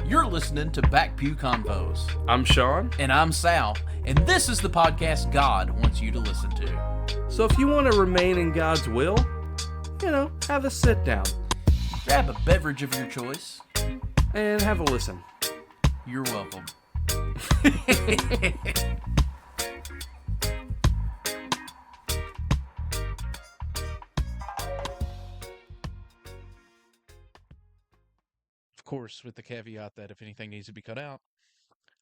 You're listening to Back Pew Convos. I'm Sean. And I'm Sal. And this is the podcast God wants you to listen to. So if you want to remain in God's will, have a sit down. Grab a beverage of your choice. And have a listen. You're welcome. Of course, with the caveat that if anything needs to be cut out,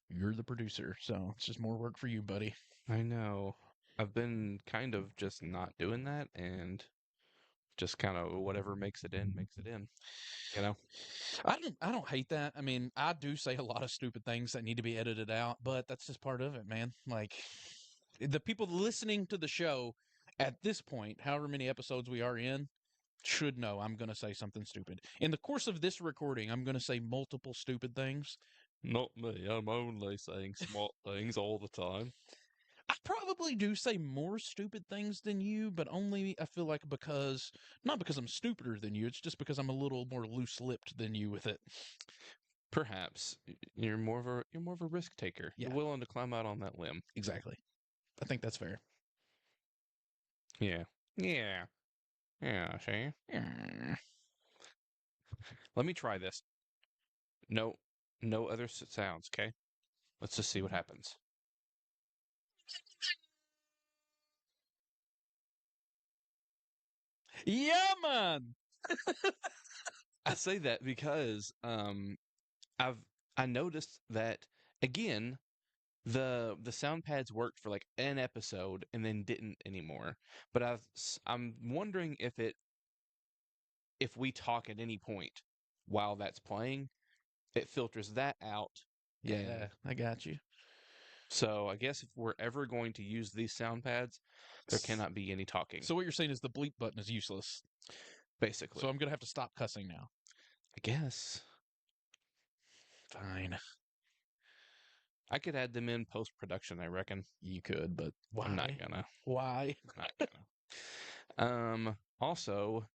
you're the producer. So it's just more work for you, buddy. I know. I've been kind of just not doing that and just kind of whatever makes it in, I don't hate that. I mean, I do say a lot of stupid things that need to be edited out, but that's just part of it, man. Like, the people listening to the show at this point, however many episodes we are in, should know I'm going to say something stupid. In the course of this recording, I'm going to say multiple stupid things. Not me. I'm only saying smart things all the time. I probably do say more stupid things than you, but only, I feel like, not because I'm stupider than you, it's just because I'm a little more loose-lipped than you with it. Perhaps you're more of a risk taker. Yeah. You're willing to climb out on that limb. Exactly. I think that's fair. Yeah. See? Let me try this. No other sounds, okay? Let's just see what happens. Yeah, man! I say that because I noticed that again the sound pads worked for like an episode and then didn't anymore. But I'm wondering if we talk at any point while that's playing, it filters that out. Yeah, I got you. So I guess if we're ever going to use these sound pads, there cannot be any talking. So what you're saying is the bleep button is useless. Basically. So I'm going to have to stop cussing now. I guess. Fine. I could add them in post-production, I reckon. You could, but why? I'm not gonna. Why? I'm not gonna. Also,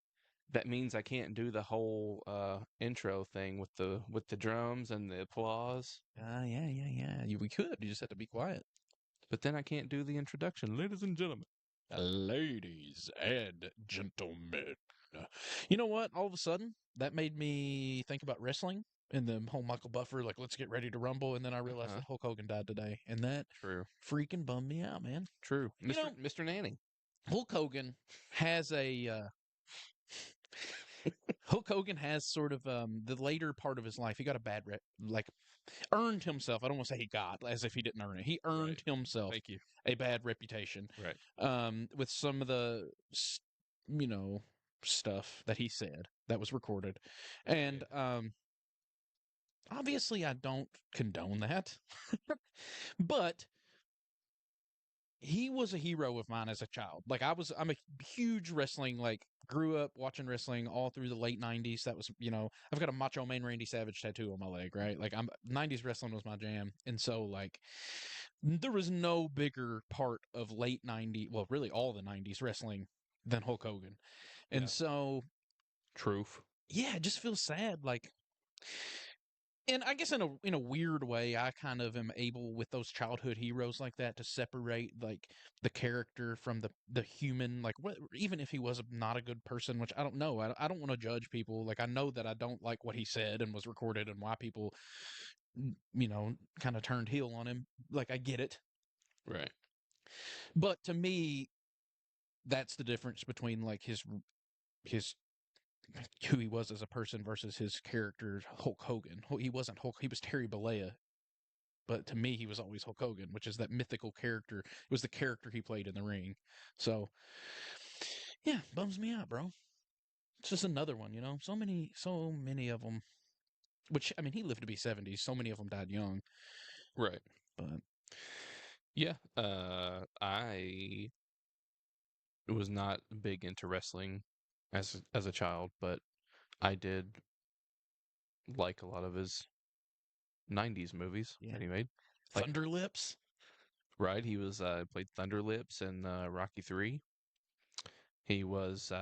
that means I can't do the whole intro thing with the drums and the applause. Yeah. We could. You just have to be quiet. But then I can't do the introduction. Ladies and gentlemen. Ladies and gentlemen. You know what? All of a sudden, that made me think about wrestling and the whole Michael Buffer, like, let's get ready to rumble. And then I realized that Hulk Hogan died today. And that freaking bummed me out, man. True. Mr. Nanny. Hulk Hogan has Hulk Hogan has sort of the later part of his life. He got a bad earned himself. I don't want to say he got, as if he didn't earn it. He earned himself a bad reputation. Right. With some of the, stuff that he said that was recorded. And obviously I don't condone that. But he was a hero of mine as a child. Like I'm a huge wrestling, grew up watching wrestling all through the late 90s. That was, I've got a Macho Man Randy Savage tattoo on my leg, right? Like 90s wrestling was my jam. And so there was no bigger part of late 90s, well, really all the 90s wrestling than Hulk Hogan. And so Truth. Yeah, it just feels sad. And I guess in a weird way, I kind of am able with those childhood heroes like that to separate the character from the human. Even if he was not a good person, which I don't know, I don't want to judge people. I know that I don't like what he said and was recorded, and why people, kind of turned heel on him. I get it, right? But to me, that's the difference between his who he was as a person versus his character, Hulk Hogan. He wasn't Hulk. He was Terry Bollea. But to me, he was always Hulk Hogan, which is that mythical character. It was the character he played in the ring. So, yeah, bums me out, bro. It's just another one, So many of them. Which, I mean, he lived to be 70. So many of them died young. Right. But, yeah, I was not big into wrestling as a child, but I did like a lot of his 90s movies that he made. Thunder Lips? Right, he was played Thunder Lips in Rocky 3. He was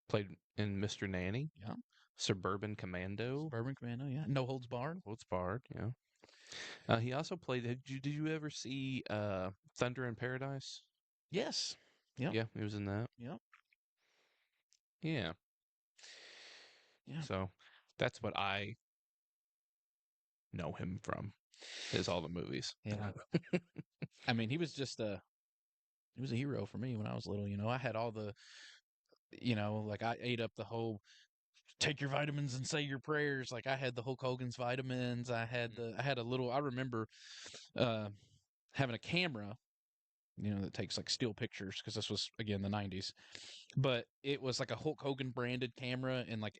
played in Mr. Nanny. Yeah. Suburban Commando. Suburban Commando, yeah. No Holds Barred. Well, it's barred, yeah. He also played. Did you ever see Thunder in Paradise? Yes. Yep. Yeah, he was in that. Yep. Yeah. Yeah. So that's what I know him from. Is all the movies. Yeah. I mean, he was just he was a hero for me when I was little. I had all the, like I ate up the whole take your vitamins and say your prayers. Like I had the Hulk Hogan's vitamins. I had a little. I remember uh, having a camera, that takes like still pictures because this was again the '90s. But it was like a Hulk Hogan branded camera, and like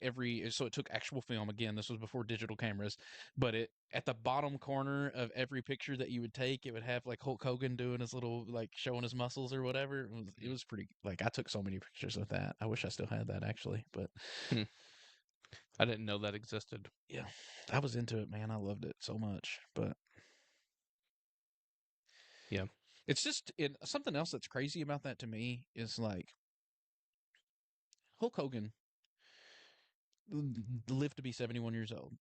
so it took actual film. Again, this was before digital cameras, but it at the bottom corner of every picture that you would take, it would have like Hulk Hogan doing his little like showing his muscles or whatever. It was pretty. Like I took so many pictures of that. I wish I still had that actually, but Hmm. I didn't know that existed. yeah, I was into it, man. I loved it so much, but Yeah. it's just something else that's crazy about that to me is like Hulk Hogan lived to be 71 years old.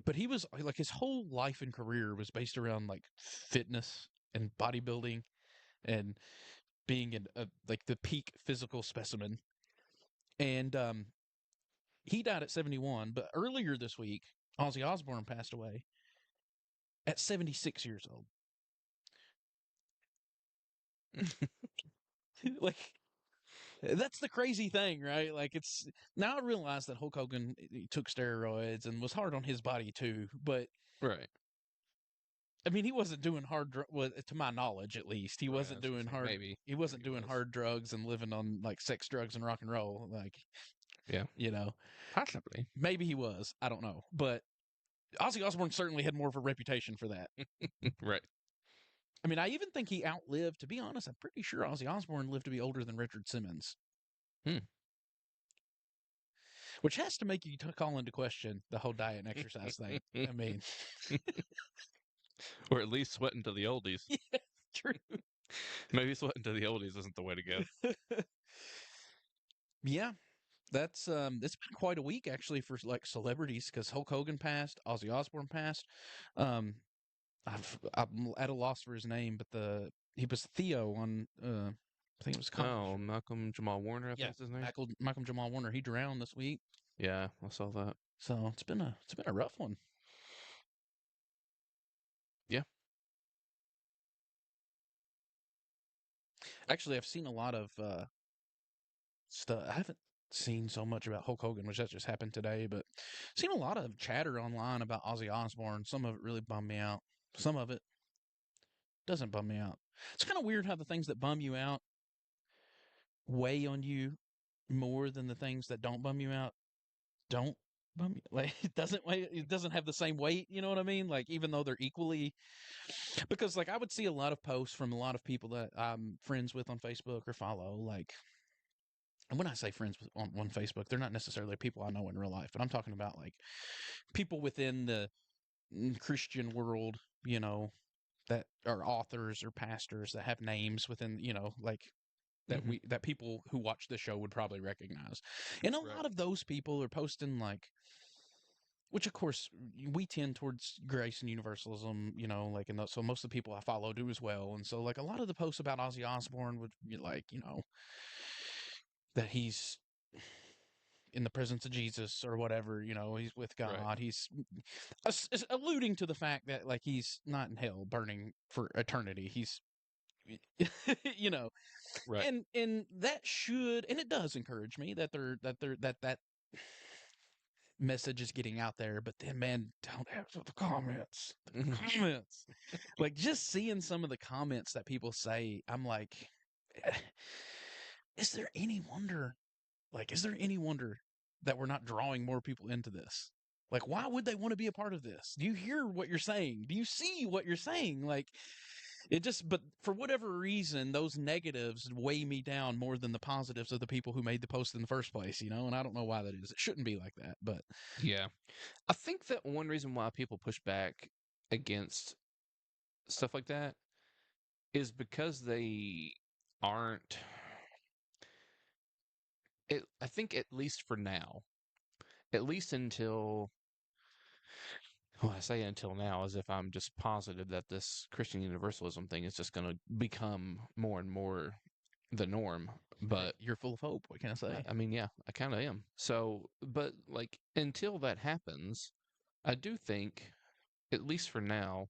But he was like his whole life and career was based around like fitness and bodybuilding and being like the peak physical specimen. And he died at 71, but earlier this week, Ozzy Osbourne passed away at 76 years old. Like that's the crazy thing, right? Like it's now I realize that Hulk Hogan he took steroids and was hard on his body too, but Right. I mean, he wasn't doing well, to my knowledge, at least. He Right. I wasn't was gonna doing say hard. maybe. He wasn't Maybe doing was. hard drugs and living on like sex, drugs, and rock and roll. Like, Yeah. you know, Possibly. maybe he was. I don't know. But Ozzy Osbourne certainly had more of a reputation for that. Right. I mean, I even think he outlived. To be honest, I'm pretty sure Ozzy Osbourne lived to be older than Richard Simmons, Hmm. which has to make you call into question the whole diet and exercise thing. I mean, Or at least sweating to the oldies. yeah, true. Maybe sweating to the oldies isn't the way to go. Yeah, that's it's been quite a week actually for like celebrities because Hulk Hogan passed, Ozzy Osbourne passed. Um, I'm at a loss for his name, but he was Theo on I think it was Oh, Malcolm Jamal Warner, I yeah, think is his name. Malcolm Jamal Warner. He drowned this week, Yeah, I saw that. so it's been a rough one. Yeah. Actually, I've seen a lot of stuff. I haven't seen so much about Hulk Hogan, which that just happened today, but seen a lot of chatter online about Ozzy Osbourne. Some of it really bummed me out. Some of it doesn't bum me out. It's kind of weird how the things that bum you out weigh on you more than the things that don't bum you out don't bum you. Like it doesn't have the same weight, you know what I mean? Like even though they're equally because like I would see a lot of posts from a lot of people that I'm friends with on Facebook or follow, like and when I say friends on Facebook, they're not necessarily people I know in real life, but I'm talking about like people within the Christian world, that are authors or pastors that have names within, like Mm-hmm. that people who watch the show would probably recognize. And a Right. lot of those people are posting like which of course we tend towards grace and universalism, like and so most of the people I follow do as well. And so like a lot of the posts about Ozzy Osbourne would be like, that he's in the presence of Jesus or whatever, he's with God. Right. He's alluding to the fact that like he's not in hell burning for eternity. He's you know Right. and that should and it does encourage me that message is getting out there, but then man, don't answer the comments. The comments. Like just seeing some of the comments that people say, I'm like, eh, is there any wonder? Like, is there any wonder that we're not drawing more people into this? Like, why would they want to be a part of this? Do you hear what you're saying? Do you see what you're saying? Like, but for whatever reason, those negatives weigh me down more than the positives of the people who made the post in the first place, and I don't know why that is. It shouldn't be like that, but Yeah. I think that one reason why people push back against stuff like that is because they aren't I think at least for now, at least until, well, I say until now as if I'm just positive that this Christian universalism thing is just going to become more and more the norm. Hey, But you're full of hope. What can I say? I mean, yeah, I kind of am. So, but like until that happens, I do think, at least for now,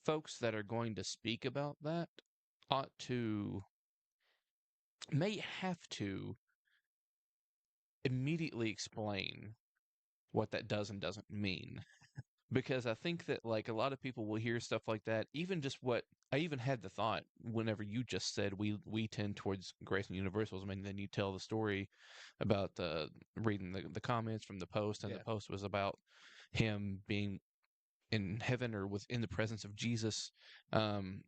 folks that are going to speak about that ought to, may have to immediately explain what that does and doesn't mean. Because I think that like a lot of people will hear stuff like that, even just what I even had the thought whenever you just said we tend towards grace and universalism, and then you tell the story about reading the comments from the post, and the Yeah. post was about him being in heaven or was in the presence of Jesus. Um,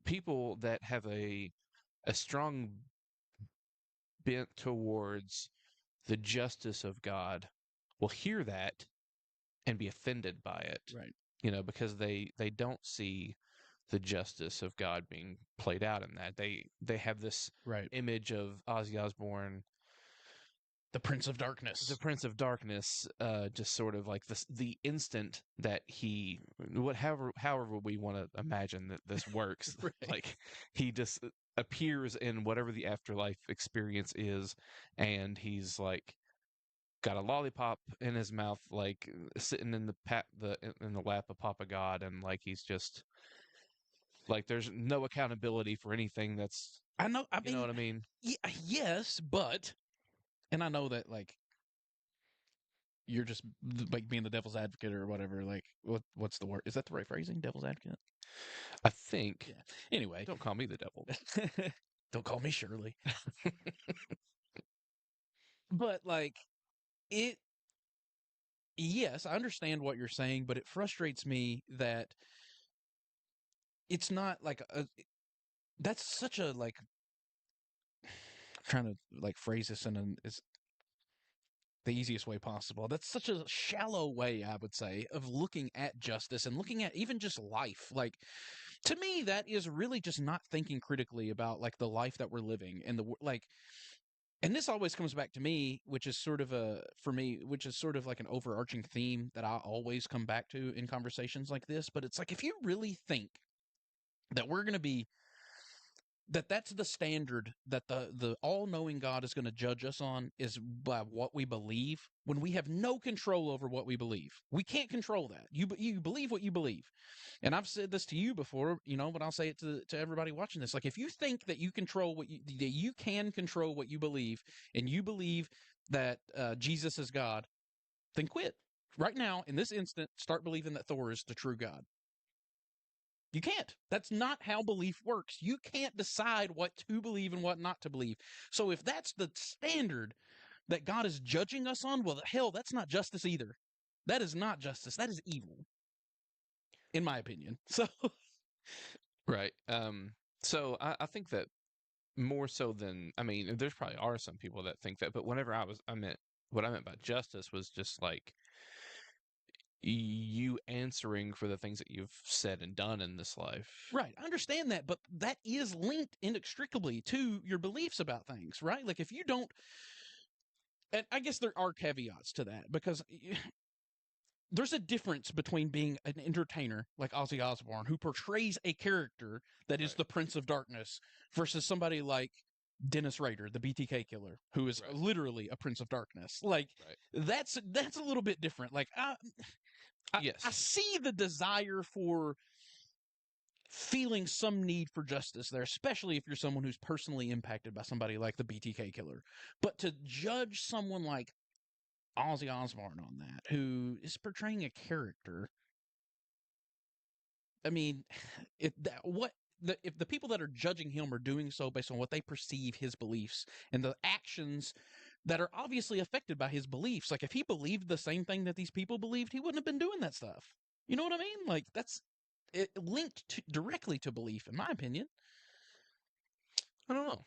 People that have a strong bent towards the justice of God will hear that and be offended by it, Right. because they don't see the justice of God being played out in that. They have this Right. image of Ozzy Osbourne, The Prince of the Darkness. Prince of Darkness, just sort of like the instant that he, however we want to imagine that this works, Right. like he just appears in whatever the afterlife experience is, and he's like got a lollipop in his mouth, like sitting in the lap of Papa God, and like he's just like there's no accountability for anything that's, I know. I you know mean, what I mean? yes, but, and I know that like you're just like being the devil's advocate or whatever. Like, what's the word? Is that the right phrasing? Devil's advocate? I think. Yeah. Anyway, Don't call me the devil. don't call me Shirley. But like it. Yes, I understand what you're saying, but it frustrates me that it's not like a. That's such a like. I'm trying to like phrase this in an is the easiest way possible. That's such a shallow way, I would say, of looking at justice and looking at even just life. Like, to me, that is really just not thinking critically about like the life that we're living and the like. And this always comes back to me, which is sort of a for me, which is sort of like an overarching theme that I always come back to in conversations like this. But it's like if you really think that we're going to be that's the standard that the all-knowing God is going to judge us on is by what we believe when we have no control over what we believe. We can't control that. You believe what you believe. And I've said this to you before, but I'll say it to everybody watching this. Like if you think that you control that you can control what you believe and you believe that Jesus is God, then quit. Right now, in this instant, start believing that Thor is the true God. You can't. That's not how belief works. You can't decide what to believe and what not to believe. So if that's the standard that God is judging us on, well, hell, that's not justice either. That is not justice. That is evil, in my opinion. So, Right. So I think that more so than, I mean, there's probably are some people that think that, but whenever I meant, what I meant by justice was just like you answering for the things that you've said and done in this life. right, I understand that, but that is linked inextricably to your beliefs about things, right? Like if you don't, and I guess there are caveats to that because there's a difference between being an entertainer like Ozzy Osbourne, who portrays a character that is Right. the Prince of Darkness, versus somebody like Dennis Rader, the BTK killer, who is Right. literally a Prince of Darkness. Like Right. that's a little bit different. Like I Yes. see the desire for feeling some need for justice there, especially if you're someone who's personally impacted by somebody like the BTK killer. But to judge someone like Ozzy Osbourne on that, who is portraying a character. I mean, if the people that are judging him are doing so based on what they perceive his beliefs and the actions that are obviously affected by his beliefs, like if he believed the same thing that these people believed, he wouldn't have been doing that stuff. You know what I mean? Like that's it linked directly to belief, in my opinion. I don't know.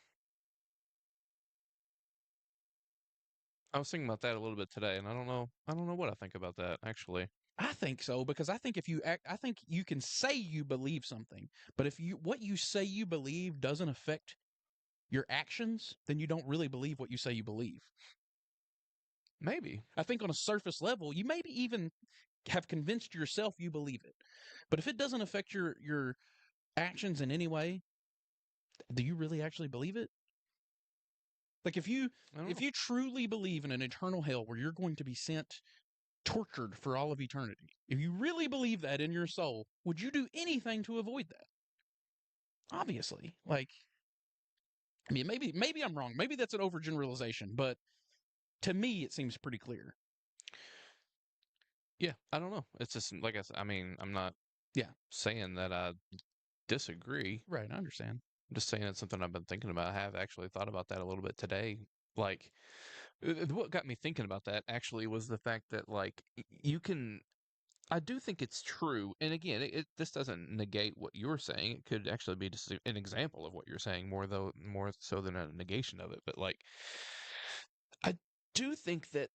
I was thinking about that a little bit today, and I don't know what I think about that actually. I think so because I think if you act, I think you can say you believe something, but if you what you say you believe doesn't affect your actions, then you don't really believe what you say you believe. Maybe. I think on a surface level, you maybe even have convinced yourself you believe it. But if it doesn't affect your actions in any way, do you really actually believe it? Like I don't if know. you truly believe in an eternal hell where you're going to be sent tortured for all of eternity, if you really believe that in your soul, would you do anything to avoid that? Obviously. Like, I mean, maybe I'm wrong. Maybe that's an overgeneralization, but to me it seems pretty clear. Yeah, I don't know. It's just like I said. I mean, I'm not Yeah. saying that I disagree. Right, I understand. I'm just saying it's something I've been thinking about. I have actually thought about that a little bit today. Like, what got me thinking about that actually was the fact that, like, you can. I do think it's true. And again, this doesn't negate what you're saying. It could actually be just an example of what you're saying, more so than a negation of it. But, like, I do think that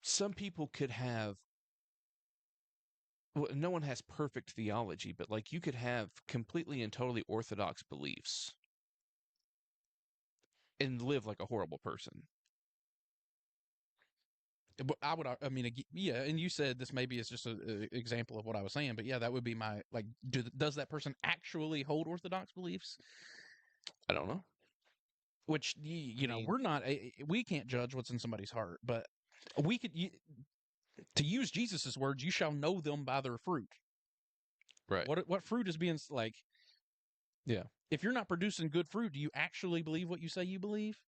some people could have. Well, no one has perfect theology, but, like, you could have completely and totally orthodox beliefs and live like a horrible person. But I would, I mean, yeah, and you said this maybe is just an example of what I was saying, but yeah, that would be my, like, does that person actually hold orthodox beliefs? I don't know. Which, I you know, mean, we can't judge what's in somebody's heart, but we could, to use Jesus's words, you shall know them by their fruit. right. What fruit is being, like, Yeah. if you're not producing good fruit, do you actually believe what you say you believe?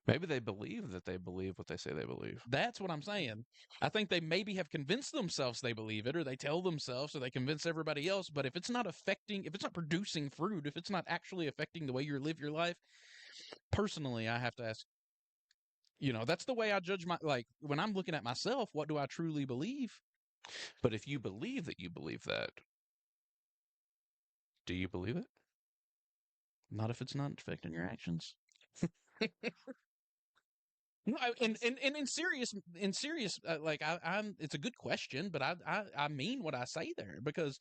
Maybe they believe that they believe what they say they believe. That's what I'm saying. I think they maybe have convinced themselves they believe it, or they tell themselves, or they convince everybody else. But if it's not affecting, if it's not producing fruit, if it's not actually affecting the way you live your life, personally, I have to ask, that's the way I judge like, when I'm looking at myself, what do I truly believe? But if you believe that you believe that, do you believe it? Not if it's not affecting your actions. No, and in serious, like I'm. It's a good question, but I mean what I say there, because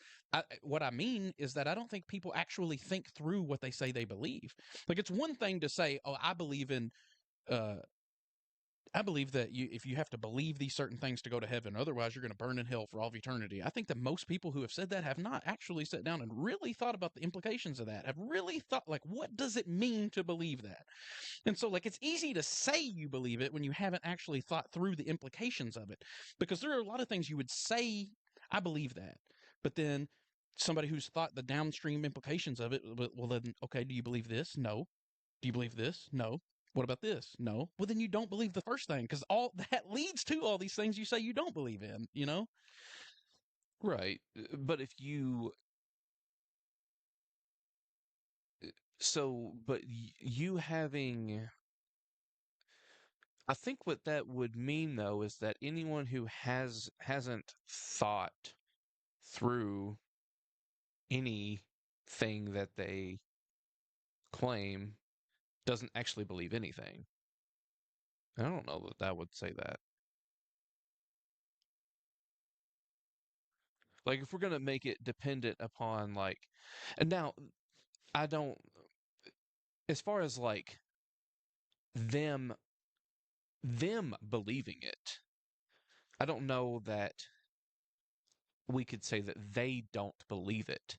what I mean is that I don't think people actually think through what they say they believe. Like, it's one thing to say, "Oh, uh, I believe that if you have to believe these certain things to go to heaven, otherwise you're going to burn in hell for all of eternity." I think that most people who have said that have not actually sat down and really thought about the implications of that. Have really thought, like, what does it mean to believe that? And so, like, it's easy to say you believe it when you haven't actually thought through the implications of it. Because there are a lot of things you would say, I believe that. But then somebody who's thought the downstream implications of it, well, then, okay, do you believe this? No. Do you believe this? No. What about this? No. Well, then you don't believe the first thing, because all that leads to all these things you say you don't believe in. Right. But if you but you having I think what that would mean though is that anyone who hasn't thought through anything that they claim doesn't actually believe anything. I don't know that that would say that. Like, if we're gonna make it dependent upon, like, and now I don't, as far as, like, them them believing it, I don't know that we could say that they don't believe it.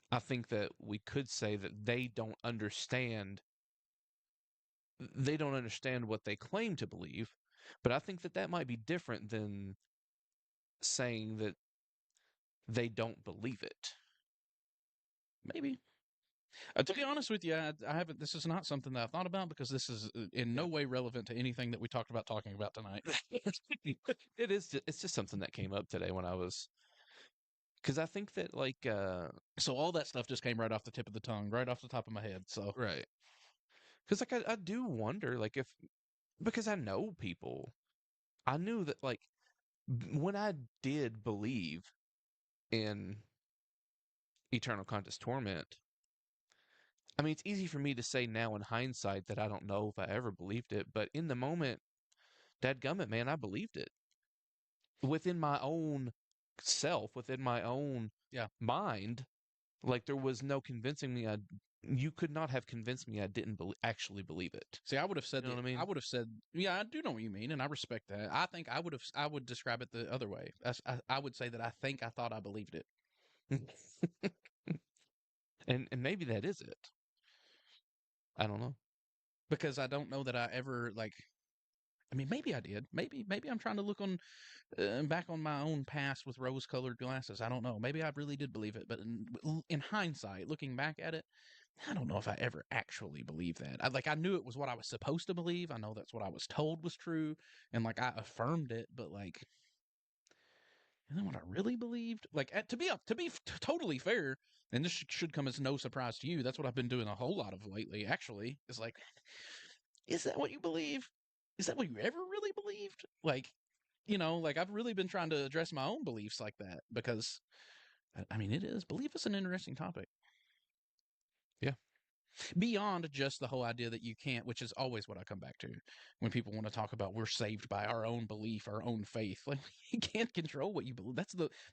I think that we could say that they don't understand what they claim to believe, but I think that that might be different than saying that they don't believe it. Maybe. To be honest with you, I haven't. This is not something that I've thought about, because this is in Yeah. no way relevant to anything that we talked about talking about tonight. It's just something that came up today when I was, because I think that, like, So all that stuff just came right off the tip of the tongue, right off the top of my head. So right. Because, like, I do wonder, like, if, because I know people, I knew that, like, when I did believe in eternal conscious torment, I mean, it's easy for me to say now in hindsight that I don't know if I ever believed it, but in the moment, dadgummit, man, I believed it within my own self, within my own yeah, mind. Like, there was no convincing me you could not have convinced me I didn't actually believe it. See, I would have said You know that. what I I mean? would have said, yeah, I do know what you mean, and I respect that. I think I would describe it the other way. I would say that I think I thought I believed it. And maybe that is it. I don't know. Because I don't know that I ever like. I mean, maybe I did. Maybe I'm trying to look on back on my own past with rose-colored glasses. I don't know. Maybe I really did believe it, but in hindsight, looking back at it, I don't know if I ever actually believed that. I knew it was what I was supposed to believe. I know that's what I was told was true, and like I affirmed it. But like, and then what I really believed, like to be totally fair, and this should come as no surprise to you. That's what I've been doing a whole lot of lately. Actually, is like, is that what you believe? Is that what you ever really believed? Like, like I've really been trying to address my own beliefs like that because, I mean, belief is an interesting topic. Yeah. Beyond just the whole idea that you can't, which is always what I come back to when people want to talk about we're saved by our own belief, our own faith. Like you can't control what you believe.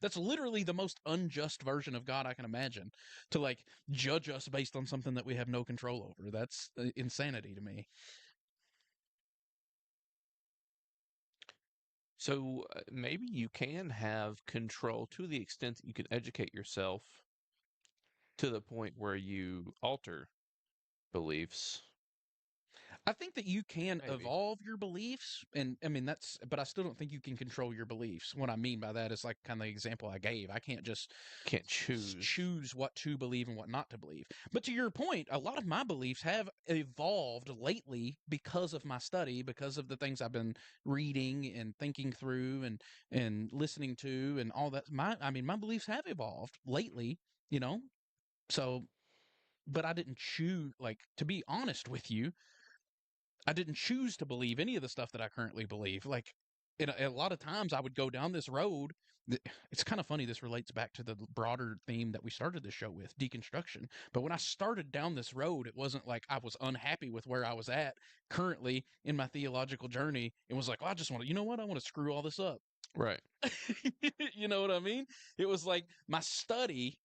That's literally the most unjust version of God I can imagine, to like judge us based on something that we have no control over. That's insanity to me. So maybe you can have control to the extent that you can educate yourself to the point where you alter beliefs. I think that you can Maybe. evolve your beliefs, and I mean but I still don't think you can control your beliefs. What I mean by that is like kind of the example I gave. I can't just Can't choose. choose what to believe and what not to believe. But to your point, a lot of my beliefs have evolved lately because of my study, because of the things I've been reading and thinking through and listening to and all that. My beliefs have evolved lately, you know. So, but I didn't choose. Like, to be honest with you, I didn't choose to believe any of the stuff that I currently believe. Like, a lot of times I would go down this road. It's kind of funny. This relates back to the broader theme that we started the show with, deconstruction. But when I started down this road, it wasn't like I was unhappy with where I was at currently in my theological journey. It was like, well, I just want to, you know what? I want to screw all this up. Right. You know what I mean? It was like my study,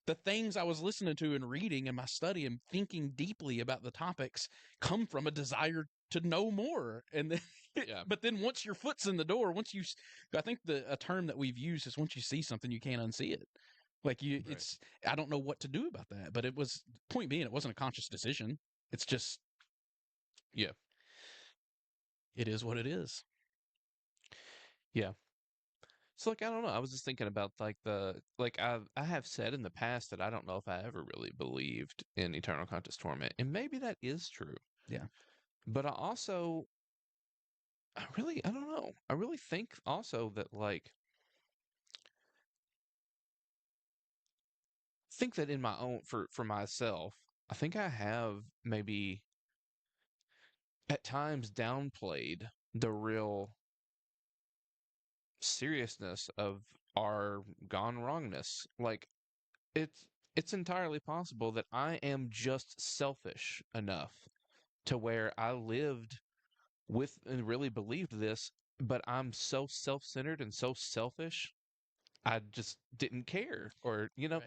the things I was listening to and reading in my study and thinking deeply about the topics come from a desire to know more. And then, Yeah. but then once your foot's in the door, I think a term that we've used is once you see something, you can't unsee it. Like Right. I don't know what to do about that, but point being, it wasn't a conscious decision. It's just, Yeah. it is what it is. Yeah. So like I don't know. I was just thinking about I have said in the past that I don't know if I ever really believed in eternal conscious torment, and maybe that is true. Yeah. But I don't know. I really think also that think that in my own for myself, I think I have maybe at times downplayed the real seriousness of our gone wrongness. Like it's entirely possible that I am just selfish enough to where I lived with and really believed this, but I'm so self-centered and so selfish I just didn't care, or Right.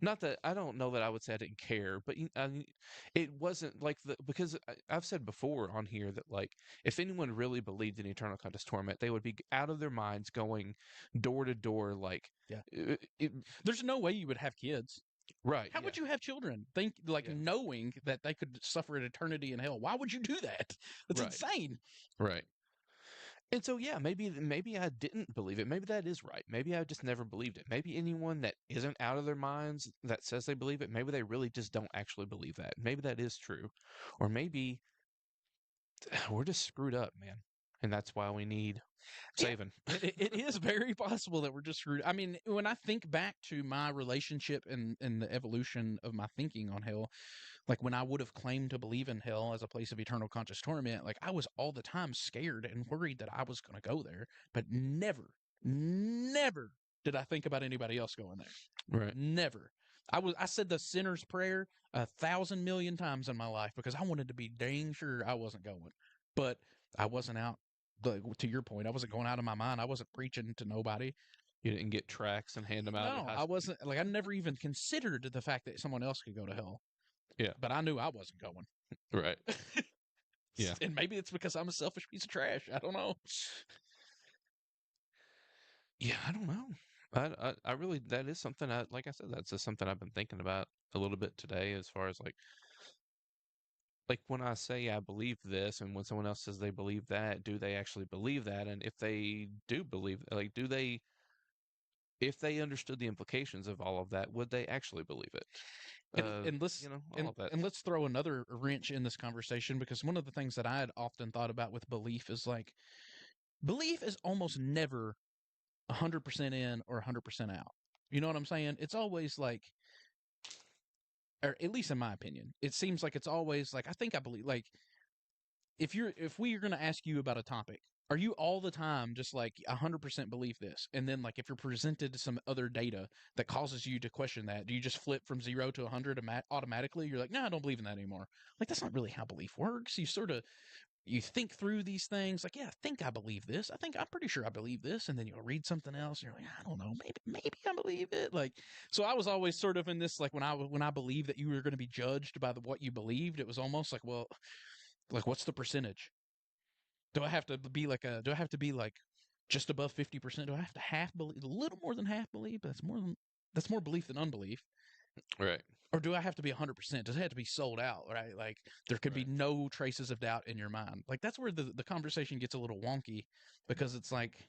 not that I don't know that I would say I didn't care, but it wasn't like because I've said before on here that like if anyone really believed in eternal conscious torment, they would be out of their minds going door to door, like Yeah. it, There's no way you would have kids. right, How yeah, would you have children? Think like yeah, knowing that they could suffer an eternity in hell. Why would you do that? That's right, insane. right. And so, yeah, maybe I didn't believe it. Maybe that is right. Maybe I just never believed it. Maybe anyone that isn't out of their minds that says they believe it, maybe they really just don't actually believe that. Maybe that is true. Or maybe we're just screwed up, man. And that's why we need Yeah. saving. It is very possible that we're just screwed. I mean, when I think back to my relationship and the evolution of my thinking on hell, like when I would have claimed to believe in hell as a place of eternal conscious torment, like I was all the time scared and worried that I was going to go there, but never did I think about anybody else going there. Right. Never. I said the sinner's prayer 1,000,000,000 times in my life because I wanted to be dang sure I wasn't going, but I wasn't out. To your point, I wasn't going out of my mind. I wasn't preaching to nobody. You didn't get tracks and hand them out at No, high I school. wasn't. Like I never even considered the fact that someone else could go to hell. Yeah. but I knew I wasn't going. Right. Yeah. And maybe it's because I'm a selfish piece of trash. I don't know. Yeah, I don't know. I really, that is something like I said, that's just something I've been thinking about a little bit today, as far as like when I say I believe this, and when someone else says they believe that, do they actually believe that? And if they do believe, like, do they, if they understood the implications of all of that, would they actually believe it? And let's All of that. and let's throw another wrench in this conversation, because one of the things that I had often thought about with belief is like belief is almost never 100% in or 100% out. You know what I'm saying? It's always like, or at least in my opinion, it seems like it's always like, I think I believe, like, if we are going to ask you about a topic, are you all the time just like 100% believe this? And then like if you're presented to some other data that causes you to question that, do you just flip from 0 to 100 automatically? You're like, no, I don't believe in that anymore. Like, that's not really how belief works. You sort of, you think through these things like, yeah, I think I believe this. I'm pretty sure I believe this. And then you'll read something else and you're like, I don't know, maybe I believe it. Like, so I was always sort of in this, like when I believed that you were going to be judged by what you believed, it was almost like, well, like, what's the percentage? Do I have to be like do I have to be like just above 50%? Do I have to half believe, a little more than half believe? That's more belief than unbelief. Right. Or do I have to be 100%? Does it have to be sold out, right? Like, there could be Right. no traces of doubt in your mind. Like, that's where the conversation gets a little wonky, because it's like,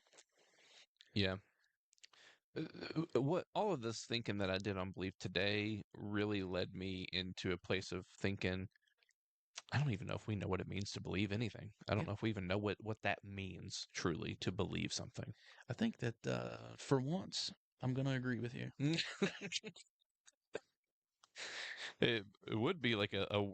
Yeah. What all of this thinking that I did on belief today really led me into a place of thinking, I don't even know if we know what it means to believe anything. I don't yeah, know if we even know what that means truly to believe something. I think that for once, I'm going to agree with you. It would be like a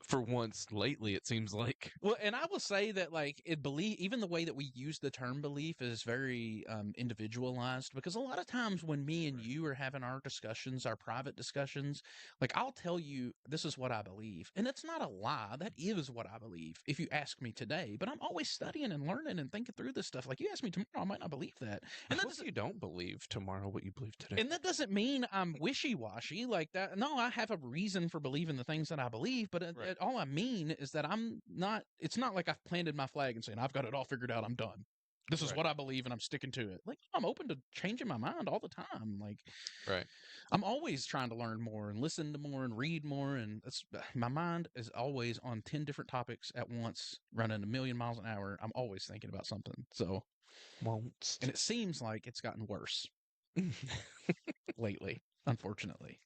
for once lately, it seems like. Well, and I will say that, like, even the way that we use the term belief is very individualized, because a lot of times when me and Right. you are having our discussions, our private discussions, like, I'll tell you this is what I believe, and it's not a lie. That is what I believe if you ask me today. But I'm always studying and learning and thinking through this stuff. Like, you ask me tomorrow, I might not believe that, I and that hope doesn't you don't believe tomorrow what you believe today. and that doesn't mean I'm wishy-washy like that. No, I have a reason for believing the things that I believe, but Right. all I mean is that I'm not. It's not like I've planted my flag and saying I've got it all figured out. I'm done. This is Right. what I believe, and I'm sticking to it. Like, I'm open to changing my mind all the time. Like, Right. I'm always trying to learn more and listen to more and read more, and that's my mind is always on 10 different topics at once, running a million miles an hour. I'm always thinking about something. So, Won't. and it seems like it's gotten worse lately, unfortunately.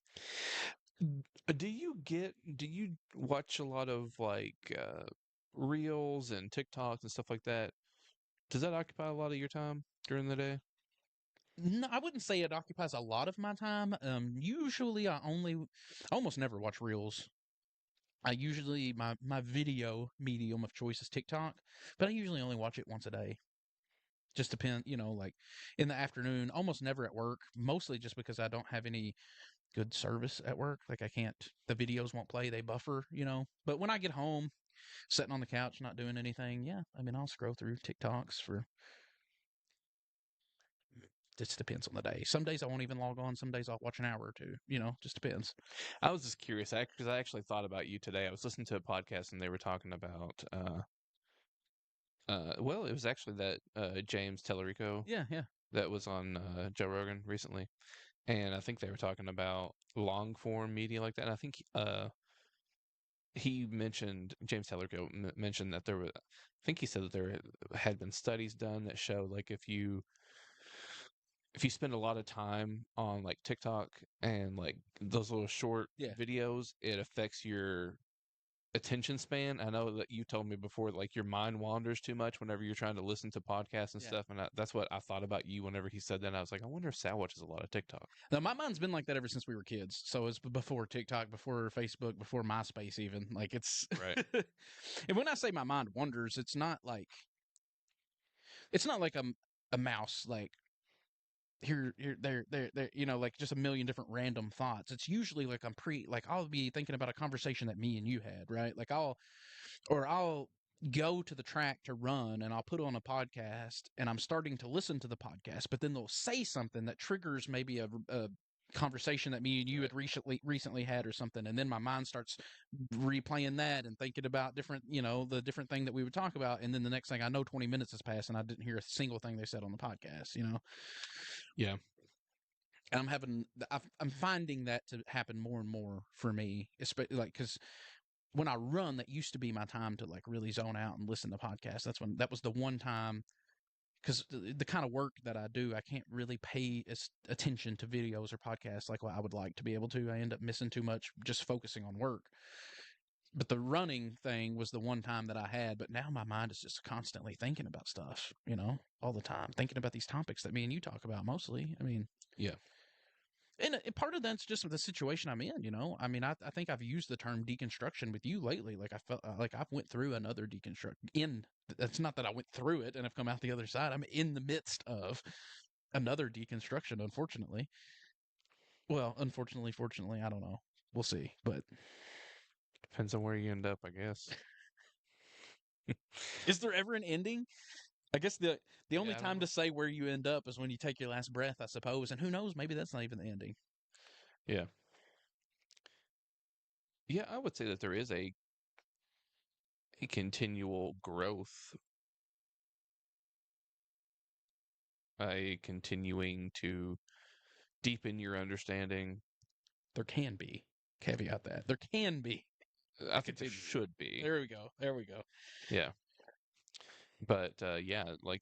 Do you watch a lot of reels and TikToks and stuff like that? Does that occupy a lot of your time during the day? No, I wouldn't say it occupies a lot of my time. Usually I almost never watch reels. I usually my video medium of choice is TikTok, but I usually only watch it once a day. Just depend, like in the afternoon, almost never at work, mostly just because I don't have any good service at work. Like, the videos won't play, they buffer. But when I get home, sitting on the couch, not doing anything, yeah, I mean, I'll scroll through TikToks for just depends on the day. Some days I won't even log on. Some days I'll watch an hour or two. Just depends. I was just curious because I actually thought about you today. I was listening to a podcast and they were talking about well, it was actually that James Tellerico Yeah, yeah, that was on Joe Rogan recently, and I think they were talking about long form media like that. And I think he mentioned James Tellerico mentioned that there was. I think he said that there had been studies done that show like if you spend a lot of time on like TikTok and like those little short yeah, videos, it affects your attention span. I know that you told me before, like your mind wanders too much whenever you're trying to listen to podcasts and yeah. stuff. And that's what I thought about you whenever he said that. And I was like, I wonder if Sal watches a lot of TikTok. Now, my mind's been like that ever since we were kids. So it's before TikTok, before Facebook, before MySpace, even. Like, it's. Right. And when I say my mind wanders, it's not like a mouse, like here, there, like just a million different random thoughts. It's usually like like I'll be thinking about a conversation that me and you had, right? Like, I'll go to the track to run and I'll put on a podcast and I'm starting to listen to the podcast, but then they'll say something that triggers maybe conversation that me and you had recently had or something, and then my mind starts replaying that and thinking about different, the different thing that we would talk about, and then the next thing I know, 20 minutes has passed and I didn't hear a single thing they said on the podcast. Yeah. And I'm finding that to happen more and more for me, especially like because when I run, that used to be my time to like really zone out and listen to podcasts. That was the one time, because the kind of work that I do, I can't really pay attention to videos or podcasts like what I would like to be able to. I end up missing too much just focusing on work. But the running thing was the one time that I had, but now my mind is just constantly thinking about stuff, all the time, thinking about these topics that me and you talk about mostly. I mean, Yeah. and part of that's just the situation I'm in. I mean, I think I've used the term deconstruction with you lately. Like I felt like I've went through another deconstruct. That's not that I went through it and have come out the other side. I'm in the midst of another deconstruction, unfortunately. Well, unfortunately, fortunately, I don't know. We'll see. But Depends on where you end up, I guess. is there ever an ending? I guess the only Yeah, I don't time know. to say where you end up is when you take your last breath, I suppose. And who knows? Maybe that's not even the ending. Yeah. Yeah, I would say that there is a continual growth, a continuing to deepen your understanding. There can be. Caveat that there can be. I think there Continue. should be. There we go. There we go. Yeah. But yeah, like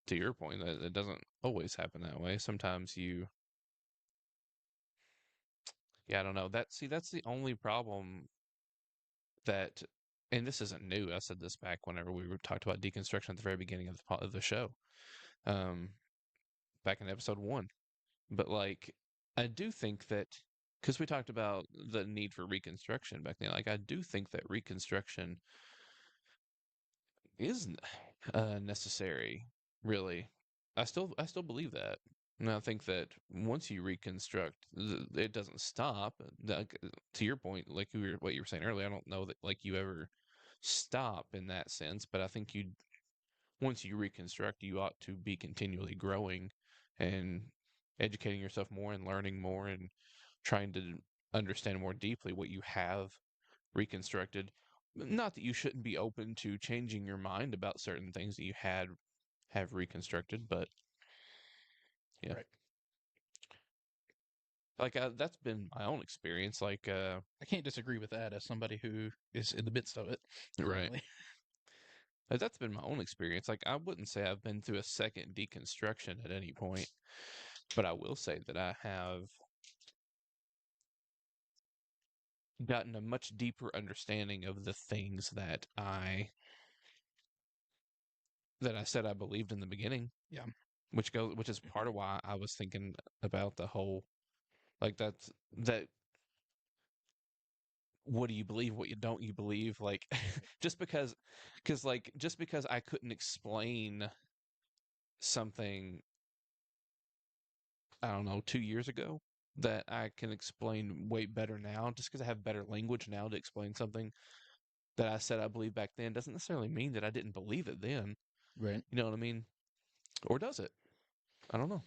to your point, that it doesn't always happen that way. Sometimes yeah, I don't know. That's the only problem that, and this isn't new. I said this back whenever we were talked about deconstruction at the very beginning of the show, um, back in episode 1. But like, I do think that because we talked about the need for reconstruction back then, like I do think that reconstruction is necessary. Really, I still believe that. And I think that once you reconstruct, it doesn't stop. Like, to your point, like what you were saying earlier, I don't know that like you ever stop in that sense, but I think once you reconstruct, you ought to be continually growing and educating yourself more and learning more and trying to understand more deeply what you have reconstructed. Not that you shouldn't be open to changing your mind about certain things that you have reconstructed, but yeah. Right. Like that's been my own experience. Like I can't disagree with that as somebody who is in the midst of it right. currently. That's been my own experience. Like I wouldn't say I've been through a second deconstruction at any point, but I will say that I have gotten a much deeper understanding of the things that I said I believed in the beginning. Yeah. Which is part of why I was thinking about the whole, like that what do you believe, what you don't you believe, like just because I couldn't explain something, I don't know, 2 years ago, that I can explain way better now, just because I have better language now to explain something that I said I believed back then doesn't necessarily mean that I didn't believe it then. Right. You know what I mean? Or does it? I don't know.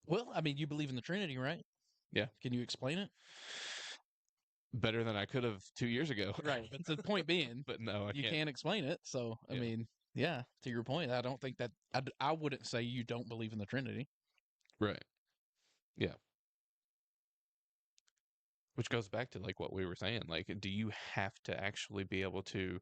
Well, I mean, you believe in the Trinity, right? Yeah. Can you explain it? Better than I could have 2 years ago. Right. But the point being, But no, I you can't. can't explain it. So, I Yeah. mean, yeah, to your point, I don't think that I wouldn't say you don't believe in the Trinity. Right. Yeah. Which goes back to like what we were saying. Like, do you have to actually be able to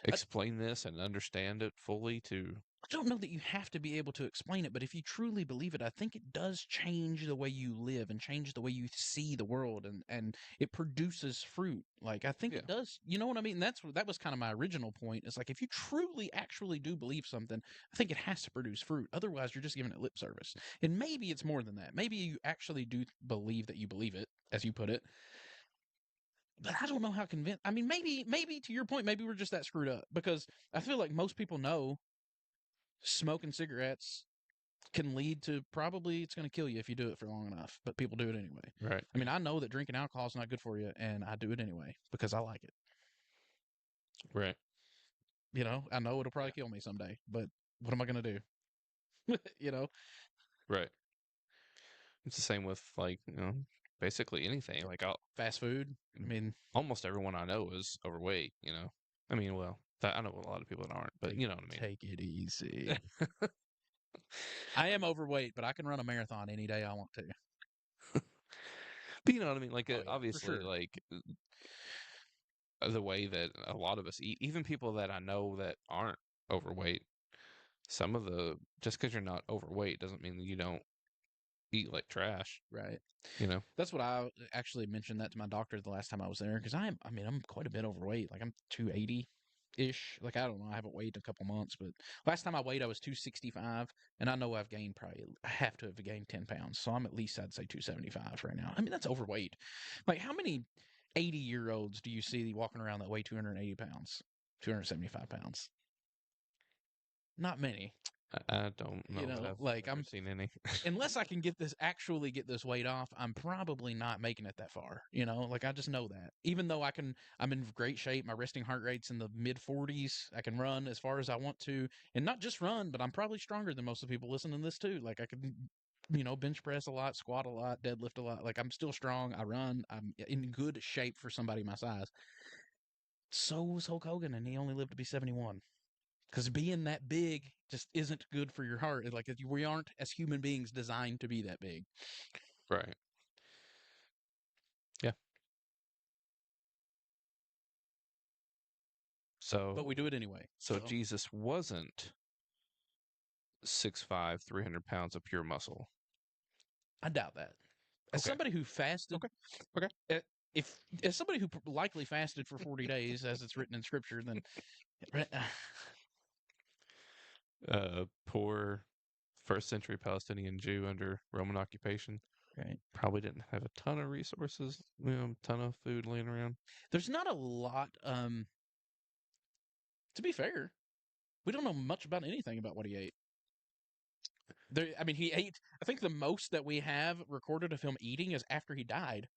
I, explain this and understand it fully to? I don't know that you have to be able to explain it, but if you truly believe it, I think it does change the way you live and change the way you see the world, and it produces fruit. Like I think Yeah. it does. You know what I mean? That was kind of my original point. It's like if you truly actually do believe something, I think it has to produce fruit. Otherwise, you're just giving it lip service. And maybe it's more than that. Maybe you actually do believe that you believe it, as you put it. But I don't know how convinced. I mean, maybe to your point, maybe we're just that screwed up because I feel like most people know smoking cigarettes can lead to probably it's going to kill you if you do it for long enough, but people do it anyway. Right. I mean, I know that drinking alcohol is not good for you, and I do it anyway because I like it. Right. I know it'll probably Yeah. kill me someday, but what am I going to do? you know? Right. It's the same with like basically anything. Like Fast food. I mean, almost everyone I know is overweight. I mean, well, I know a lot of people that aren't, but you know what I mean. take it easy. I am overweight, but I can run a marathon any day I want to. But you know what I mean. Like Oh yeah, for obviously, sure. like the way that a lot of us eat, even people that I know that aren't overweight, some of the just because you're not overweight doesn't mean that you don't eat like trash. Right. You know. That's what I actually mentioned that to my doctor the last time I was there because I mean, I'm quite a bit overweight. Like I'm 280 ish. Like I don't know, I haven't weighed in a couple months, but last time I weighed, I was 265, and I know I've gained I have to have gained 10 pounds, so I'm at least I'd say 275 right now. I mean, that's overweight. Like how many 80-year-olds do you see walking around that weigh 280 pounds, 275 pounds? Not many. I don't know that I've Like ever seen any. unless I can actually get this weight off, I'm probably not making it that far. Like I just know that. Even though I'm in great shape. My resting heart rate's in the mid 40s. I can run as far as I want to, and not just run, but I'm probably stronger than most of the people listening to this too. Like I can, bench press a lot, squat a lot, deadlift a lot. Like I'm still strong. I run. I'm in good shape for somebody my size. So was Hulk Hogan, and he only lived to be 71 because being that big just isn't good for your heart. Like we aren't as human beings designed to be that big. Right. Yeah. But So we do it anyway. so Jesus wasn't 6'5", 300 pounds of pure muscle. I doubt that. As Okay. somebody who fasted, Okay. If as somebody who likely fasted for 40 days, as it's written in Scripture, then Poor first century Palestinian Jew under Roman occupation right. probably didn't have a ton of resources, ton of food laying around. There's not a lot. To be fair, we don't know much about anything about what he ate. I mean, he ate. I think the most that we have recorded of him eating is after he died.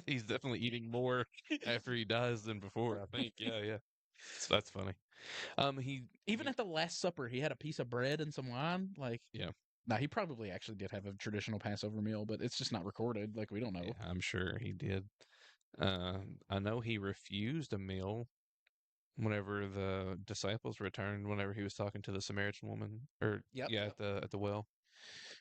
He's definitely eating more after he dies than before, I think. Yeah. So that's funny. Even at the Last Supper, he had a piece of bread and some wine. Like, yeah, now he probably actually did have a traditional Passover meal, but it's just not recorded. Like, we don't know. yeah, I'm sure he did. I know he refused a meal whenever the disciples returned, whenever he was talking to the Samaritan woman, or Yep. yeah, at the well.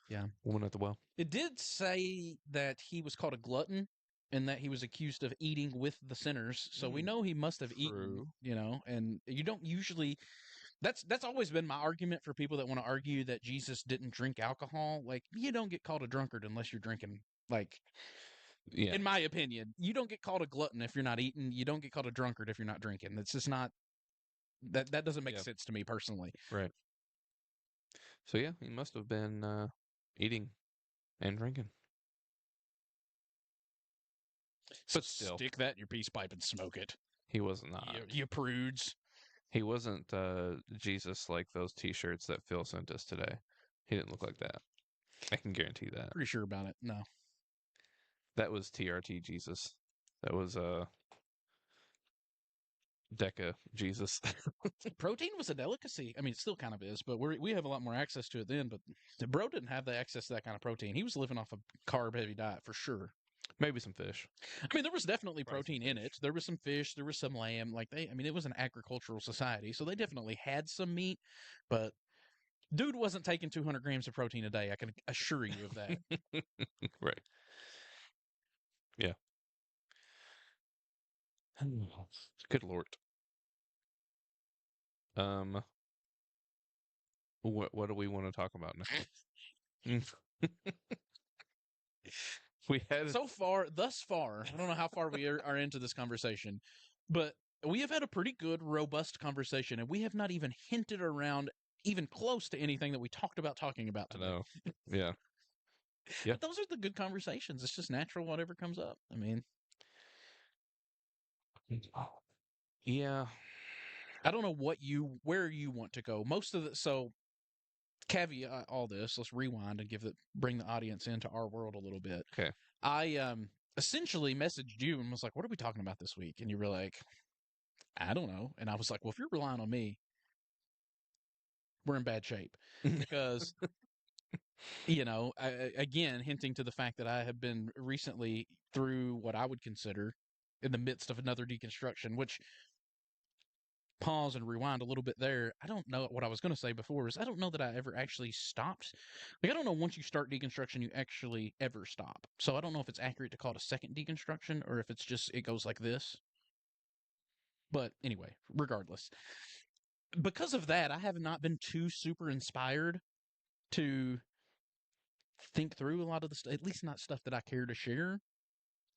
Yeah. Woman at the well. It did say that he was called a glutton and that he was accused of eating with the sinners. So we know he must have eaten, True. and you don't usually that's always been my argument for people that want to argue that Jesus didn't drink alcohol. Like you don't get called a drunkard unless you're drinking. Like Yeah. in my opinion, you don't get called a glutton if you're not eating. You don't get called a drunkard if you're not drinking. That's just not that doesn't make Yeah. sense to me personally. Right. So yeah, he must have been eating and drinking. But still, Stick that in your peace pipe and smoke it. he was not. You prudes. He wasn't Jesus like those T-shirts that Phil sent us today. He didn't look like that. I can guarantee that. Pretty sure about it. No. That was TRT Jesus. That was Deca Jesus. Protein was a delicacy. I mean, it still kind of is, but we have a lot more access to it then. But the bro didn't have the access to that kind of protein. He was living off a carb-heavy diet for sure. Maybe some fish. I mean, there was definitely Probably protein in it. There was some fish. There was some lamb. I mean, it was an agricultural society, so they definitely had some meat. But dude wasn't taking 200 grams of protein a day. I can assure you of that. Right. Yeah. Good Lord. What do we want to talk about now? We had Thus far, I don't know how far we are into this conversation, but we have had a pretty good, robust conversation, and we have not even hinted around even close to anything that we talked about talking about I today. know. Yeah. Yeah. But those are the good conversations. It's just natural, whatever comes up. I mean, Yeah. I don't know where you want to go. Most of so caveat all this. Let's rewind and bring the audience into our world a little bit. Okay. I essentially messaged you and was like, "What are we talking about this week?" And you were like, "I don't know." And I was like, "Well, if you're relying on me, we're in bad shape because Again, hinting to the fact that I have been recently through what I would consider in the midst of another deconstruction, which pause and rewind a little bit there. I don't know what I was going to say before is I don't know that I ever actually stopped. Like, I don't know once you start deconstruction, you actually ever stop. So I don't know if it's accurate to call it a second deconstruction or if it's just, it goes like this. But anyway, regardless, because of that, I have not been too super inspired to think through a lot of the stuff, at least not stuff that I care to share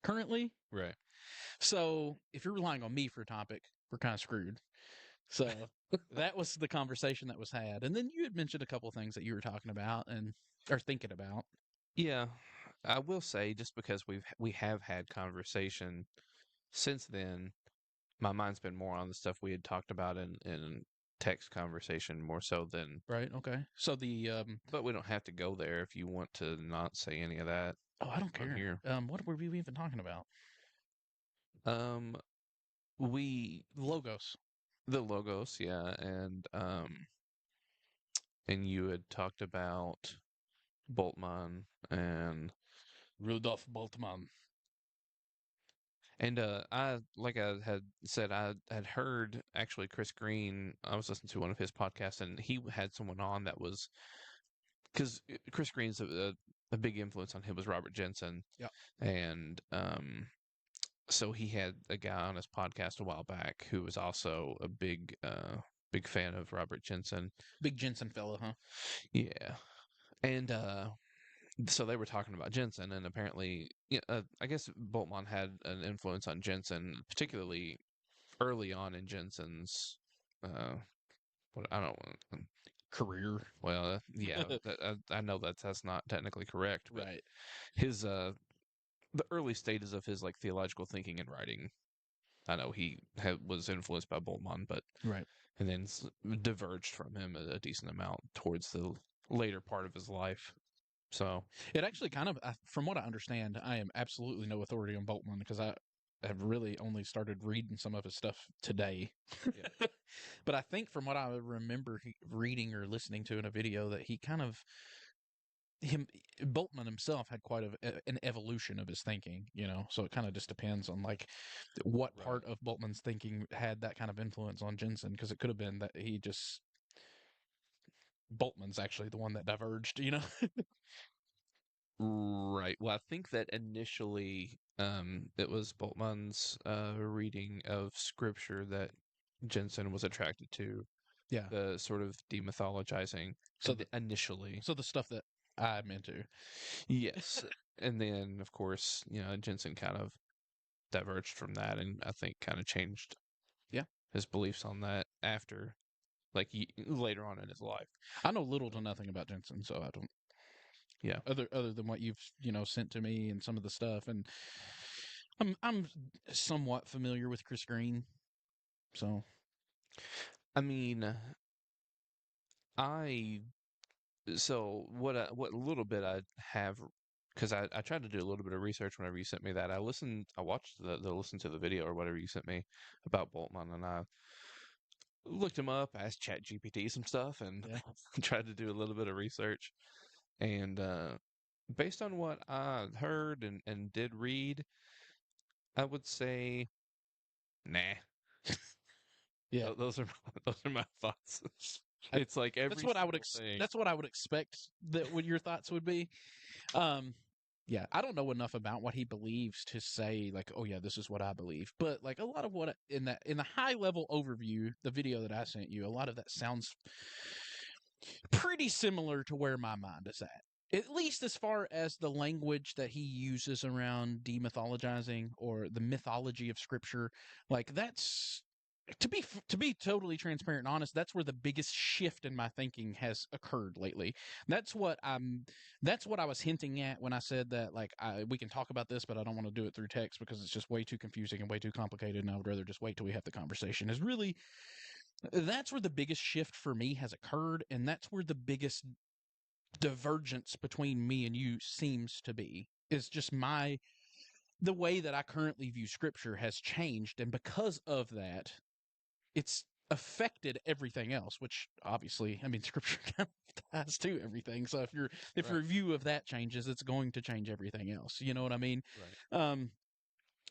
currently. Right. So if you're relying on me for a topic, we're kind of screwed. So that was the conversation that was had. And then you had mentioned a couple of things that you were talking about and are thinking about. Yeah, I will say just because we have had conversation since then, my mind's been more on the stuff we had talked about in text conversation more so than. Right. Okay. So But we don't have to go there if you want to not say any of that oh, I don't on care. here. What were we even talking about? Um, we Logos. the logos, yeah, and you had talked about Boltman Rudolf Boltmann. and I like I had said I had heard actually Chris Green. I was listening to one of his podcasts and he had someone on that was because Chris Green's a big influence on him was Robert Jensen, Yeah. and so he had a guy on his podcast a while back who was also a big fan of Robert Jensen. Big Jensen fellow, huh? Yeah, and so they were talking about Jensen, and apparently, yeah, I guess Boltman had an influence on Jensen, particularly early on in Jensen's. What I don't want. Career. Well, yeah, I know that's not technically correct, but Right. his the early stages of his like theological thinking and writing. I know he was influenced by Boltman, but Right. and then diverged from him a decent amount towards the later part of his life. So It actually kind of, from what I understand, I am absolutely no authority on Boltman because I have really only started reading some of his stuff today. yeah, But I think from what I remember reading or listening to in a video that he kind of him Boltman himself had quite an evolution of his thinking, so it kind of just depends on like what right. part of Boltman's thinking had that kind of influence on Jensen because it could have been that he just Boltman's actually the one that diverged. Right. Well, I think that initially it was Boltman's reading of scripture that Jensen was attracted to, Yeah. the sort of demythologizing So initially. so the stuff that I'm into. Yes. And then, of course, Jensen kind of diverged from that and I think kind of changed Yeah. his beliefs on that after, like, later on in his life. I know little to nothing about Jensen, so I don't Yeah. other than what you've sent to me and some of the stuff, and I'm somewhat familiar with Chris Green, so I mean, I so what little bit I have because I tried to do a little bit of research whenever you sent me that. I watched the listen to the video or whatever you sent me about Boltman, and I looked him up, asked Chat GPT some stuff, and yeah. tried to do a little bit of research. And based on what I heard and did read, I would say, nah. Yeah. Those are those are my thoughts. I, It's like that's every what I would single thing. that's what I would expect that what your thoughts would be. Um, yeah, I don't know enough about what he believes to say like, oh yeah, this is what I believe. But like a lot of what in the high level overview, the video that I sent you, a lot of that sounds pretty similar to where my mind is at least as far as the language that he uses around demythologizing or the mythology of scripture. Like that's to be totally transparent and honest, that's where the biggest shift in my thinking has occurred lately. That's what I was hinting at when I said that like we can talk about this, but I don't want to do it through text because it's just way too confusing and way too complicated, and I would rather just wait till we have the conversation. Is really that's where the biggest shift for me has occurred, and that's where the biggest divergence between me and you seems to be. Is just the way that I currently view scripture has changed, and because of that, it's affected everything else, which obviously, I mean, scripture kind of ties to everything. So if your Right. view of that changes, it's going to change everything else. You know what I mean? Right.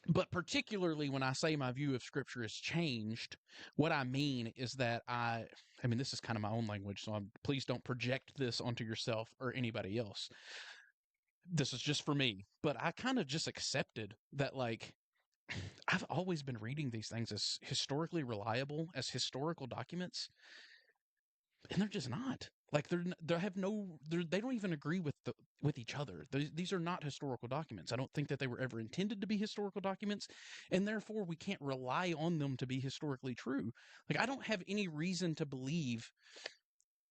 But particularly when I say my view of scripture has changed, what I mean is that I mean, this is kind of my own language, so please don't project this onto yourself or anybody else. This is just for me, but I kind of just accepted that, like, I've always been reading these things as historically reliable, as historical documents, and they're just not. Like they have no, they don't even agree with each other. These are not historical documents. I don't think that they were ever intended to be historical documents, and therefore we can't rely on them to be historically true. Like I don't have any reason to believe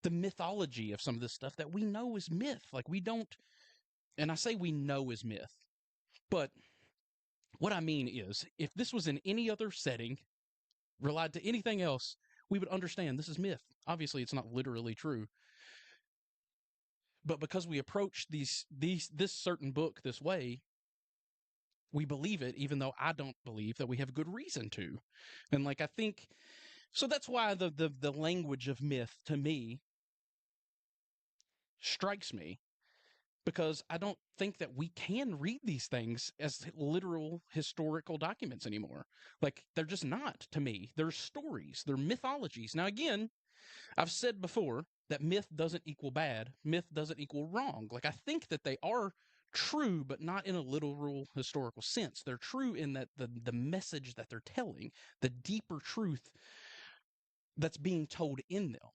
the mythology of some of this stuff that we know is myth. Like we don't, and I say we know is myth, but what I mean is if this was in any other setting, relied to anything else, we would understand this is myth. Obviously, it's not literally true. But because we approach this certain book this way, we believe it, even though I don't believe that we have good reason to. And like I think so that's why the language of myth to me strikes me, because I don't think that we can read these things as literal historical documents anymore. Like they're just not to me. They're stories, they're mythologies. Now again, I've said before that myth doesn't equal bad. Myth doesn't equal wrong. Like, I think that they are true, but not in a literal historical sense. They're true in that the message that they're telling, the deeper truth that's being told in them.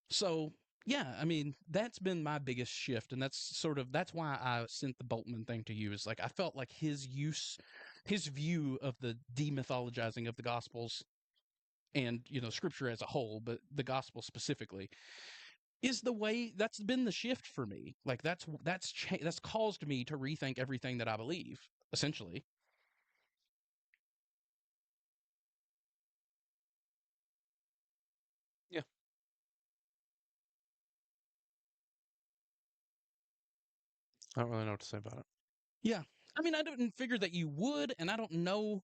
So, yeah, I mean, that's been my biggest shift. And that's why I sent the Boltman thing to you is like, I felt like his view of the demythologizing of the Gospels and, scripture as a whole, but the Gospel specifically is the way that's been the shift for me. Like that's caused me to rethink everything that I believe, essentially. Yeah. I don't really know what to say about it. Yeah. I mean, I didn't figure that you would, and I don't know.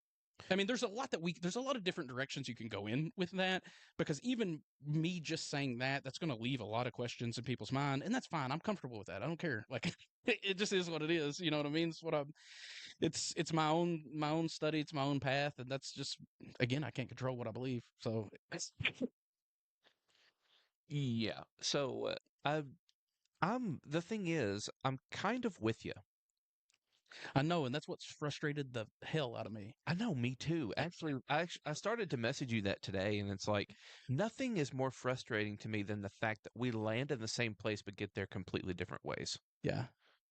I mean, there's a lot of different directions you can go in with that, because even me just saying that's going to leave a lot of questions in people's mind, and that's fine. I'm comfortable with that. I don't care. Like, it just is what it is. You know what I mean? It's my own study. It's my own path, and that's just, again, I can't control what I believe. So Yeah. So I'm the thing is, I'm kind of with you. I know, and that's what's frustrated the hell out of me. I know, me too. I started to message you that today, and it's like nothing is more frustrating to me than the fact that we land in the same place but get there completely different ways. Yeah.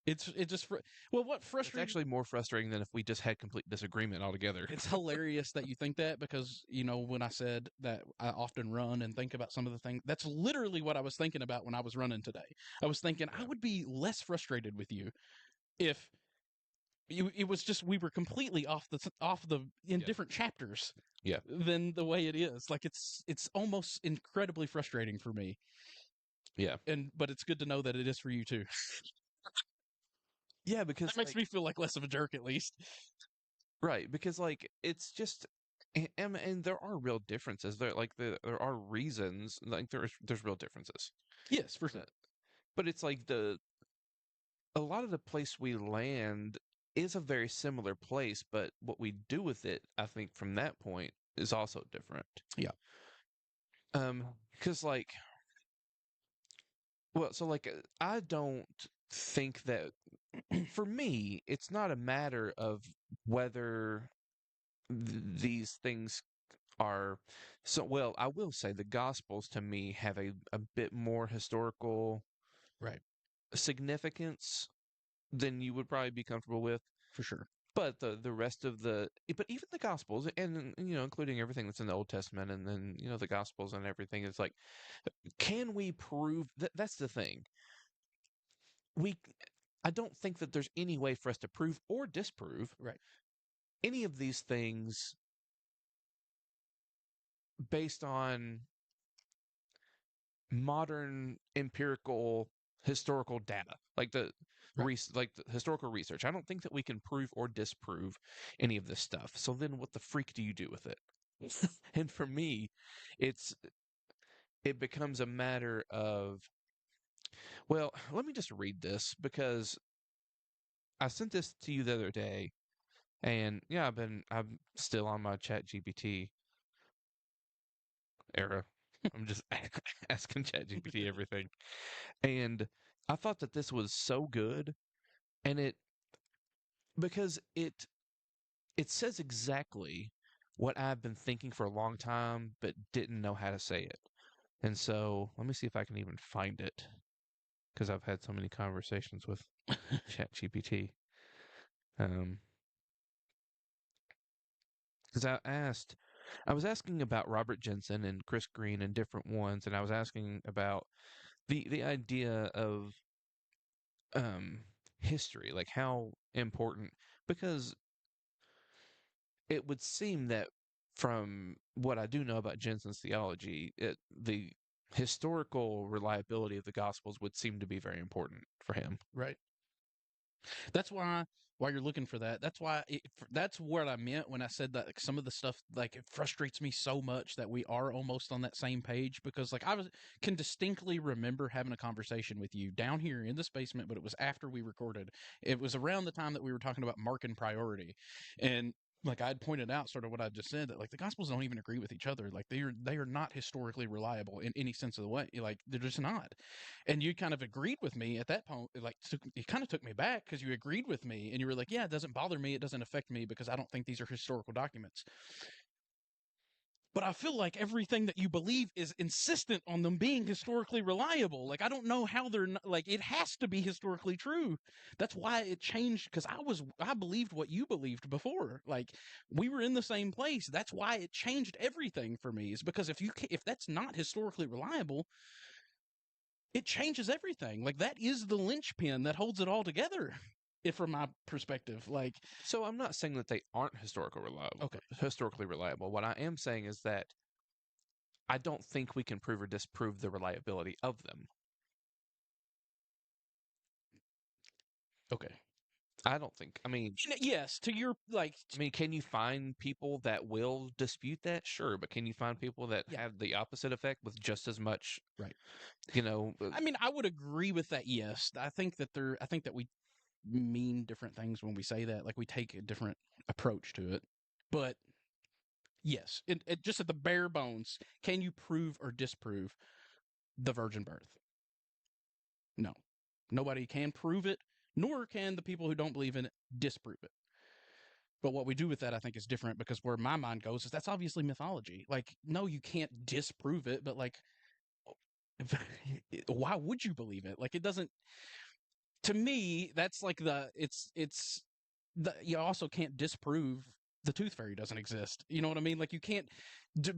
It just well, what It's frustrated actually more frustrating than if we just had complete disagreement altogether. it's hilarious that you think that, because when I said that I often run and think about some of the things, that's literally what I was thinking about when I was running today. I was thinking I Yeah. would be less frustrated with you if it was just we were completely off the in Yeah. different chapters Yeah. than the way it is. Like it's almost incredibly frustrating for me. Yeah. But it's good to know that it is for you too. Yeah, because That makes me feel like less of a jerk, at least. right, because it's just and there are real differences. There are reasons, like there's real differences. Yes, for sure. Uh, But it's like a lot of the place we land is a very similar place, but what we do with it, I think from that point is also different. Yeah. Because well, so I don't think that for me, it's not a matter of whether these things are so well. I will say the Gospels to me have a bit more historical Right. significance than you would probably be comfortable with. For sure. But the rest of but even the Gospels, and including everything that's in the Old Testament, and then the Gospels and everything, it's like, can we prove that? That's the thing. We, I don't think that there's any way for us to prove or disprove Right. any of these things based on modern empirical historical data, like Right. like the historical research. I don't think that we can prove or disprove any of this stuff. So then what the freak do you do with it? And for me, it's it becomes a matter of, well, let me just read this because I sent this to you the other day, and yeah, I'm still on my Chat GPT era. I'm just asking Chat GPT everything. And I thought that this was so good, and because it says exactly what I've been thinking for a long time, but didn't know how to say it. And so let me see if I can even find it because I've had so many conversations with ChatGPT. Um, because I was asking about Robert Jensen and Chris Green and different ones, and I was asking about the idea of um history, like how important, because it would seem that from what I do know about Jensen's theology, the historical reliability of the Gospels would seem to be very important for him. Right. That's why you're looking for that. That's why that's what I meant when I said that, like, some of the stuff, like, it frustrates me so much that we are almost on that same page, because like can distinctly remember having a conversation with you down here in this basement, but it was after we recorded. It was around the time that we were talking about mark and priority, and like I'd pointed out sort of what I just said, that like the gospels don't even agree with each other. Like they are not historically reliable in any sense of the way. Like they're just not. And you kind of agreed with me at that point. Like it kind of took me back because you agreed with me and you were like, yeah, it doesn't bother me, it doesn't affect me because I don't think these are historical documents. But I feel like everything that you believe is insistent on them being historically reliable. Like I don't know how they're not, like it has to be historically true. That's why it changed, because I believed what you believed before. Like we were in the same place. That's why it changed everything for me. Is because if that's not historically reliable, it changes everything. Like that is the linchpin that holds it all together. If from my perspective, like, So I'm not saying that they aren't historically reliable. What I am saying is that I don't think we can prove or disprove the reliability of them. okay, I don't think. yes, to your like, Can you find people that will dispute that? Sure, but can you find people that yeah, have the opposite effect with just as much, right. you know, uh, I mean, I would agree with that. Yes, I think that we mean different things when we say that. Like we take a different approach to it, but yes, it just at the bare bones, can you prove or disprove the virgin birth? No, nobody can prove it, nor can the people who don't believe in it disprove it. But what we do with that, I think, is different, because where my mind goes is that's obviously mythology. Like, no, you can't disprove it, but like, why would you believe it? Like, it doesn't. To me, that's like you also can't disprove the tooth fairy doesn't exist. You know what I mean? Like, you can't,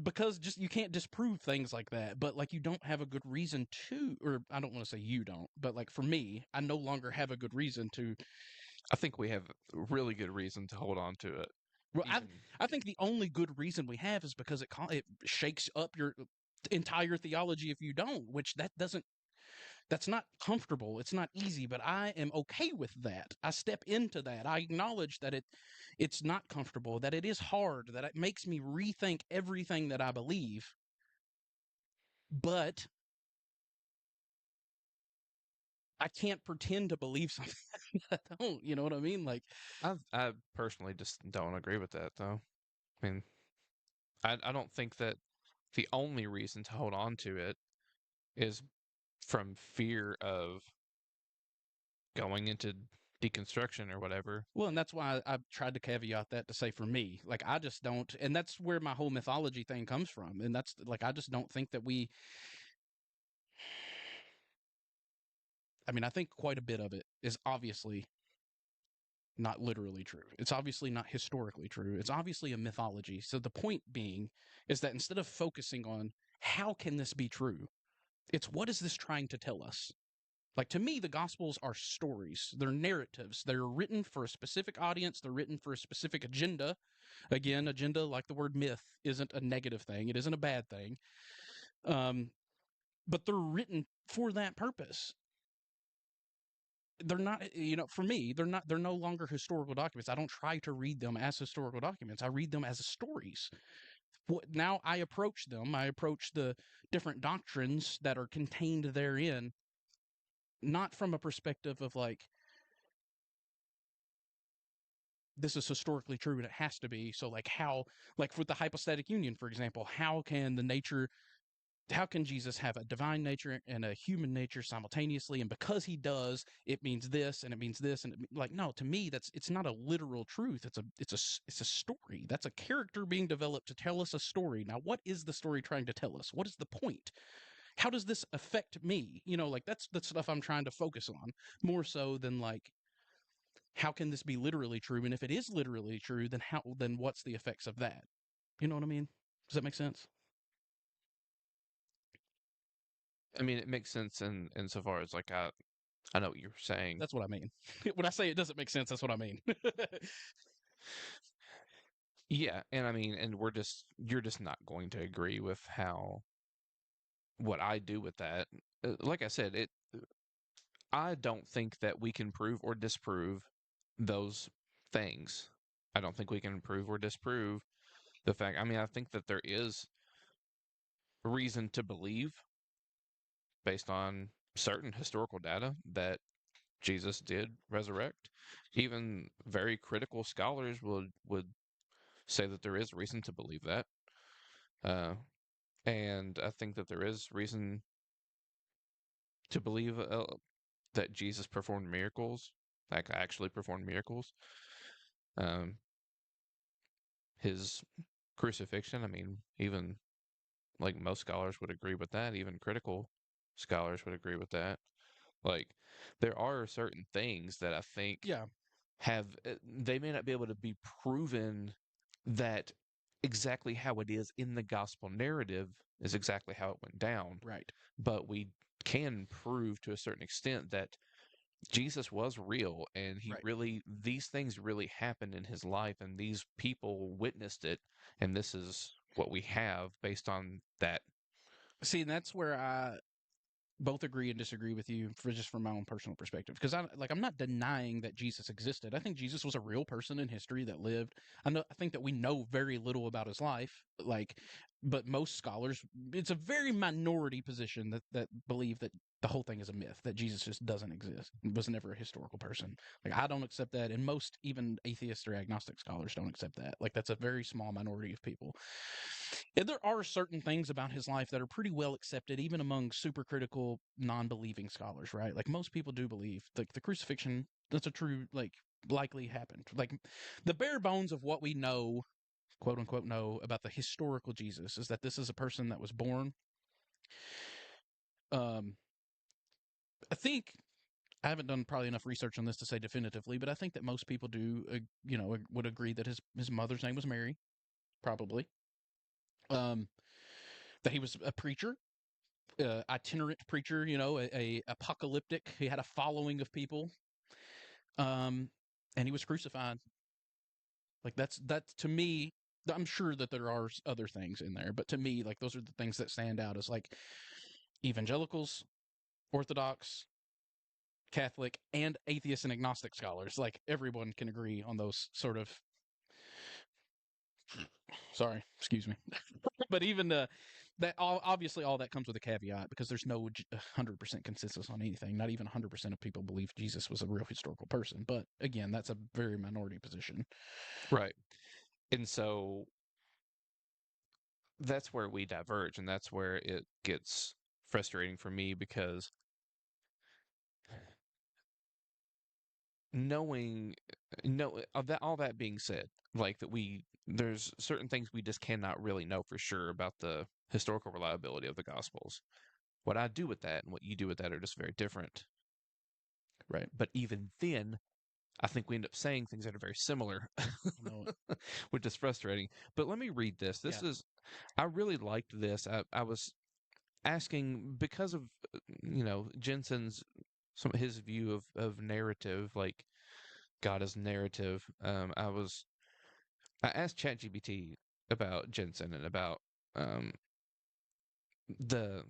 because just you can't disprove things like that. But like, you don't have a good reason to, or I don't want to say you don't, but like for me, I no longer have a good reason to. I think we have really good reason to hold on to it. Well, Even I think the only good reason we have is because it shakes up your entire theology if you don't, which that's not comfortable. It's not easy, but I am okay with that. I step into that. I acknowledge that it's not comfortable, that it is hard, that it makes me rethink everything that I believe. But I can't pretend to believe something that I don't. You know what I mean? Like, I personally just don't agree with that, though. I mean, I don't think that the only reason to hold on to it is from fear of going into deconstruction or whatever. well, and that's why I tried to caveat that to say for me, like I just don't, and that's where my whole mythology thing comes from, and that's like I just don't think that we. I mean, I think quite a bit of it is obviously not literally true. It's obviously not historically true. It's obviously a mythology. So the point being is that instead of focusing on how can this be true, it's what is this trying to tell us? Like, to me, the gospels are stories. They're narratives. They're written for a specific audience. They're written for a specific agenda. Again, agenda, like the word myth, isn't a negative thing. It isn't a bad thing. Um, but they're written for that purpose. They're not, for me, they're no longer historical documents. I don't try to read them as historical documents. I read them as stories. now I approach them. I approach the different doctrines that are contained therein, not from a perspective of like, this is historically true and it has to be. So like how, like with the hypostatic union, for example, how can Jesus have a divine nature and a human nature simultaneously? And because he does, it means this and it means this. And like, no, to me, it's not a literal truth. It's a story. That's a character being developed to tell us a story. Now, what is the story trying to tell us? What is the point? How does this affect me? Like that's the stuff I'm trying to focus on more so than like, how can this be literally true? And if it is literally true, then what's the effects of that? You know what I mean? Does that make sense? I mean, it makes sense in insofar as like I know what you're saying. That's what I mean. When I say it doesn't make sense, that's what I mean. Yeah, and I mean, and you're just not going to agree with how what I do with that. Like I said, I don't think that we can prove or disprove those things. I don't think we can prove or disprove the fact. I mean, I think that there is reason to believe, based on certain historical data, that Jesus did resurrect. Even very critical scholars would say that there is reason to believe that. Uh, and I think that there is reason to believe that Jesus performed miracles, like actually performed miracles. Um, his crucifixion, I mean, even like most scholars would agree with that, even critical scholars would agree with that. Like, there are certain things that I think Yeah, they may not be able to be proven that exactly how it is in the gospel narrative is exactly how it went down, right, but we can prove to a certain extent that Jesus was real and right. these things really happened in his life and these people witnessed it. And this is what we have based on that. See, and that's where I both agree and disagree with you for just from my own personal perspective. Because I'm not denying that Jesus existed. I think Jesus was a real person in history that lived. I think that we know very little about his life. But most scholars, it's a very minority position that believe that the whole thing is a myth, that Jesus just doesn't exist, was never a historical person. Like I don't accept that, and most even atheist or agnostic scholars don't accept that. Like that's a very small minority of people. And there are certain things about his life that are pretty well accepted, even among super critical, non believing scholars, right? Like most people do believe the crucifixion, that's a true, like, likely happened. Like the bare bones of what we know, quote unquote, know about the historical Jesus is that this is a person that was born. Um, I think I haven't done probably enough research on this to say definitively, but I think that most people do, would agree that his mother's name was Mary, probably. Um, that he was a preacher, itinerant preacher, a apocalyptic. He had a following of people, um, and he was crucified. Like that's to me. I'm sure that there are other things in there, but to me, like those are the things that stand out as like evangelicals, Orthodox, Catholic, and atheist and agnostic scholars. Like everyone can agree on those sort of. Sorry, excuse me. But even obviously all that comes with a caveat because there's no 100% consensus on anything. Not even 100% of people believe Jesus was a real historical person. But again, that's a very minority position. Right. And so that's where we diverge, and that's where it gets frustrating for me because knowing no all that being said, like that there's certain things we just cannot really know for sure about the historical reliability of the gospels. What I do with that and what you do with that are just very different. Right. But even then, I think we end up saying things that are very similar, No. which is frustrating. But let me read this. Yeah. I really liked this. I was asking because of, Jensen's, his view of narrative, like God as narrative. I asked ChatGPT about Jensen and about um, the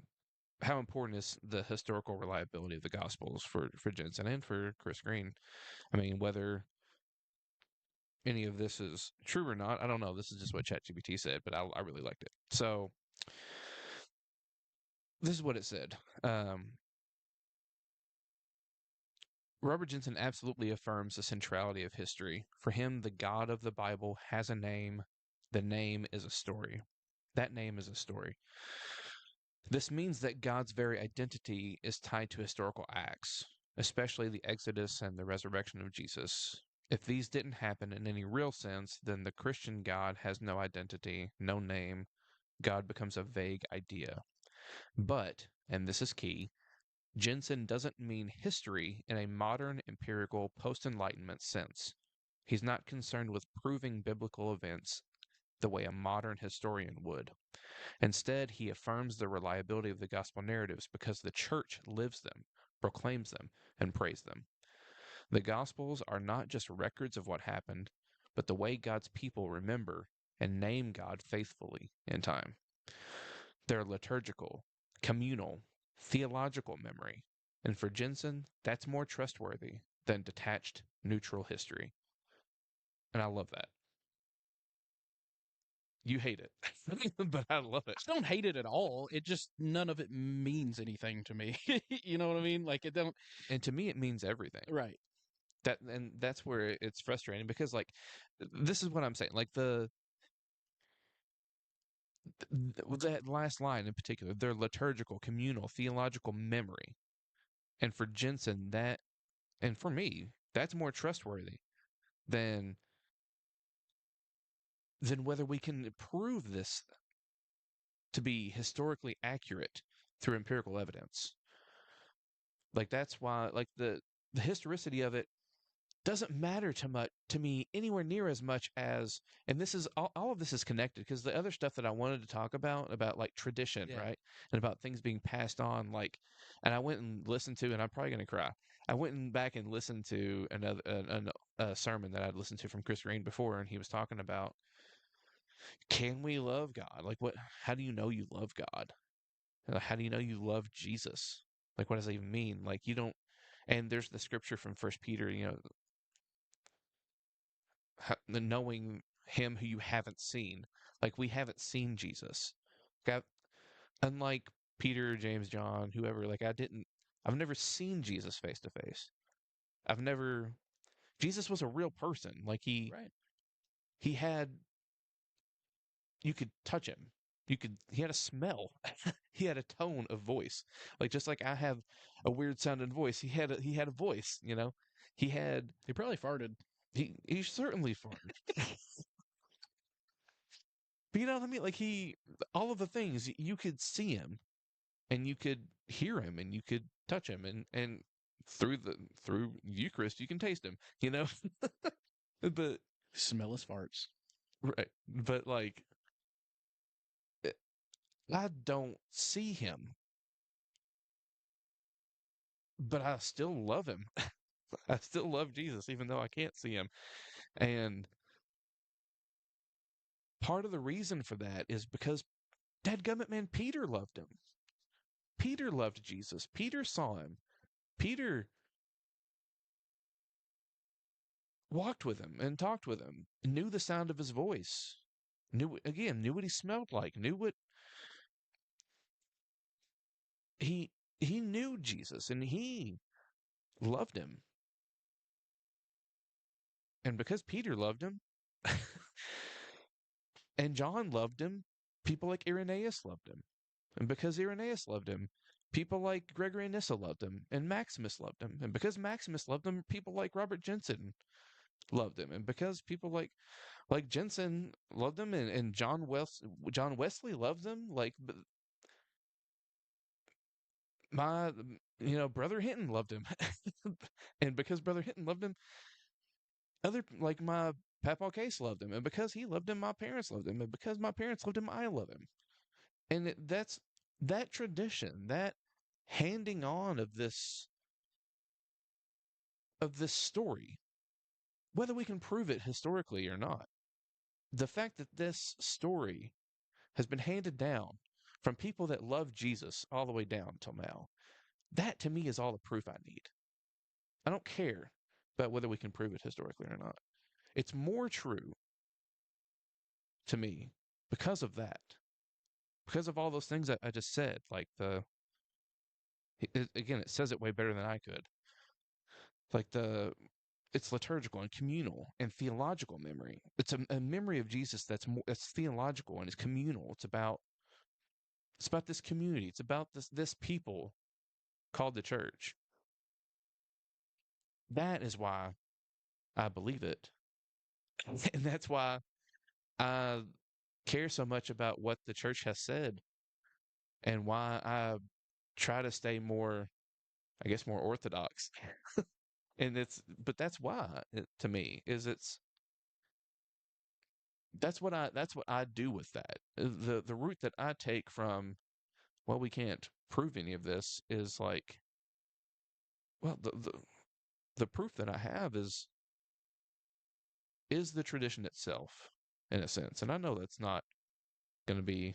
how important is the historical reliability of the Gospels for Jensen and for Chris Green. I mean, whether any of this is true or not. I don't know. This is just what ChatGPT said, but I really liked it. So this is what it said. Robert Jensen absolutely affirms the centrality of history. For him, the God of the Bible has a name. The name is a story. That name is a story. This means that God's very identity is tied to historical acts, especially the Exodus and the resurrection of Jesus. If these didn't happen in any real sense, then the Christian God has no identity, no name. God becomes a vague idea. But, and this is key, Jensen doesn't mean history in a modern empirical post-Enlightenment sense. He's not concerned with proving biblical events the way a modern historian would. Instead, he affirms the reliability of the gospel narratives because the church lives them, proclaims them, and prays them. The gospels are not just records of what happened, but the way God's people remember and name God faithfully in time. They're liturgical, communal, theological memory. And for Jensen, that's more trustworthy than detached, neutral history. And I love that. You hate it, but I love it. I don't hate it at all. It just none of it means anything to me. You know what I mean? Like it don't. And to me, it means everything. Right. That's where it's frustrating because like this is what I'm saying. Like that last line in particular, their liturgical, communal, theological memory. And for Jensen, that, and for me, that's more trustworthy than whether we can prove this to be historically accurate through empirical evidence. Like that's why, like the historicity of it doesn't matter to me anywhere near as much as, and this is all of this is connected because the other stuff that I wanted to talk about like tradition, Yeah. right, and about things being passed on, like, and I went and listened to, and I'm probably gonna cry. I went and back and listened to another a sermon that I'd listened to from Chris Green before, and he was talking about, can we love God? Like, what? How do you know you love God? How do you know you love Jesus? Like, what does that even mean? Like, you don't. And there's the scripture from First Peter, knowing him who you haven't seen. Like we haven't seen Jesus. Like, unlike Peter, James, John, whoever, like I've never seen Jesus face to face. I've never, Jesus was a real person. Like Right. he had, you could touch him. He had a smell. He had a tone of voice. Like just like I have a weird sounding voice, he had a voice, He had, He probably farted. he certainly farted. But you know what I mean? Like all of the things, you could see him and you could hear him and you could touch him and through Eucharist you can taste him, but Smell his farts. right, but like I don't see him, but I still love him. I still love Jesus even though I can't see him. And part of the reason for that is because dadgummit man, Peter loved him. Peter loved Jesus. Peter saw him. Peter walked with him and talked with him, knew the sound of his voice, knew what he smelled like, knew what he knew Jesus and he loved him. And because Peter loved him and John loved him, people like Irenaeus loved him. And because Irenaeus loved him, people like Gregory Nyssa loved him, and Maximus loved him. And because Maximus loved him, people like Robert Jensen loved him. And because people like Jensen loved him, and John Wesley loved him, like my brother Hinton loved him. And because brother Hinton loved him, other like my Papa Case loved him, and because he loved him, my parents loved him, and because my parents loved him, I love him. And that's that tradition, that handing on of this story, whether we can prove it historically or not. The fact that this story has been handed down from people that love Jesus all the way down until now, that to me is all the proof I need. I don't care about whether we can prove it historically or not. It's more true to me because of that, because of all those things I just said. Like again, it says it way better than I could. Like it's liturgical and communal and theological memory. It's a memory of Jesus that's theological and it's communal. It's about this community. It's about this people called the church. That is why I believe it. And that's why I care so much about what the church has said and why I try to stay more, I guess, more orthodox. And but that's why to me is that's what I do with that. The route that I take from, well, we can't prove any of this is like, well, the proof that I have is the tradition itself in a sense. And I know that's not going to be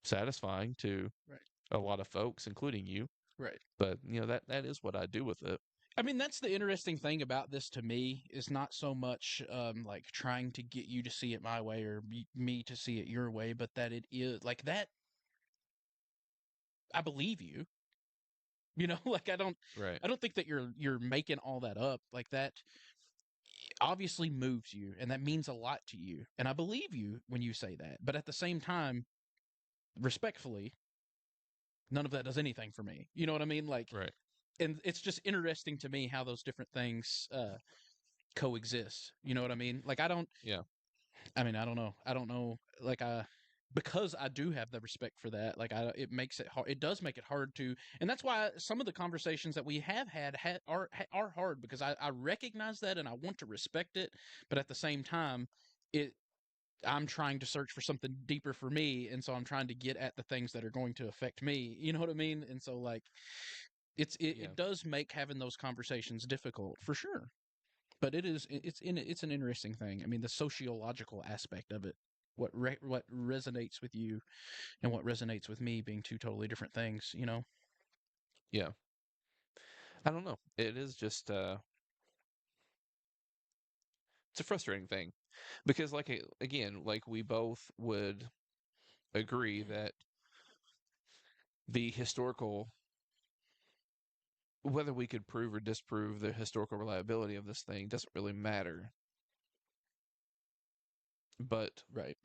satisfying to Right. a lot of folks, including you. Right. But that is what I do with it. I mean, that's the interesting thing about this to me is not so much like trying to get you to see it my way or me to see it your way, but that it is like that. I believe you. You know, like Right. I don't think that you're making all that up. Like that obviously moves you, and that means a lot to you, and I believe you when you say that. But at the same time, respectfully, none of that does anything for me. You know what I mean? Like, Right. and it's just interesting to me how those different things coexist. You know what I mean? Like Yeah. I mean, I don't know. I don't know. Like because I do have the respect for that. Like it makes it hard. It does make it hard to, and that's why some of the conversations that we have had are hard because I recognize that and I want to respect it, but at the same time, it I'm trying to search for something deeper for me, and so I'm trying to get at the things that are going to affect me. You know what I mean? And so like Yeah. it does make having those conversations difficult for sure. But it's an interesting thing. I mean, the sociological aspect of it, what resonates with you and what resonates with me being two totally different things. You know? Yeah. I don't know. It is just it's a frustrating thing because again, like we both would agree that the historical, whether we could prove or disprove the historical reliability of this thing doesn't really matter, but Right.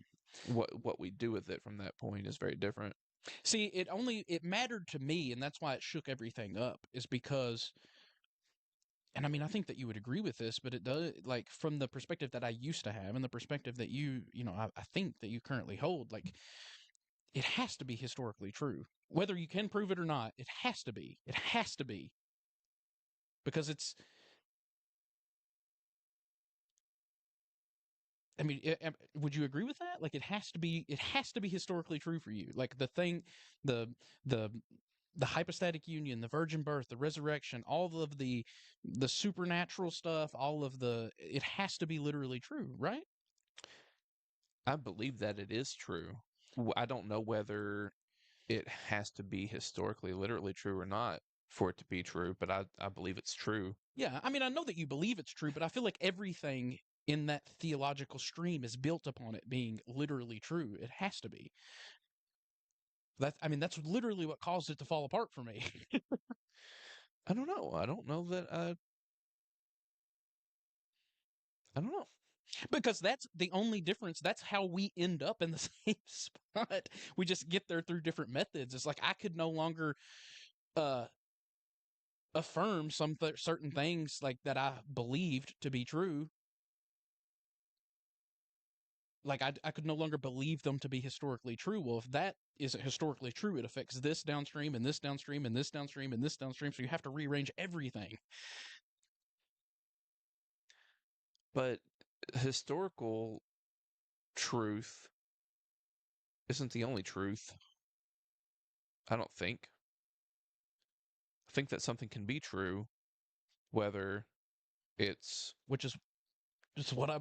what we do with it from that point is very different. See, it mattered to me, and that's why it shook everything up. Is because, and I mean, I think that you would agree with this, but it does like from the perspective that I used to have, and the perspective that I think that you currently hold, like it has to be historically true. Whether you can prove it or not, it has to be. It has to be. Because I mean, would you agree with that? Like, it has to be. It has to be historically true for you. Like the the the hypostatic union, the virgin birth, the resurrection, all of the supernatural stuff, all of the. It has to be literally true, right? I believe that it is true. I don't know whether it has to be historically, literally true or not for it to be true, but I believe it's true. Yeah, I mean, I know that you believe it's true, but I feel like everything in that theological stream is built upon it being literally true. It has to be. I mean, that's literally what caused it to fall apart for me. I don't know. I don't know that I don't know. Because that's the only difference. That's how we end up in the same spot. We just get there through different methods. It's like I could no longer uh, affirm certain things like that I believed to be true. Like I could no longer believe them to be historically true. Well, if that isn't historically true, it affects this downstream and this downstream and this downstream and this downstream. So you have to rearrange everything. But historical truth isn't the only truth. I don't think. I think that something can be true whether it's Which is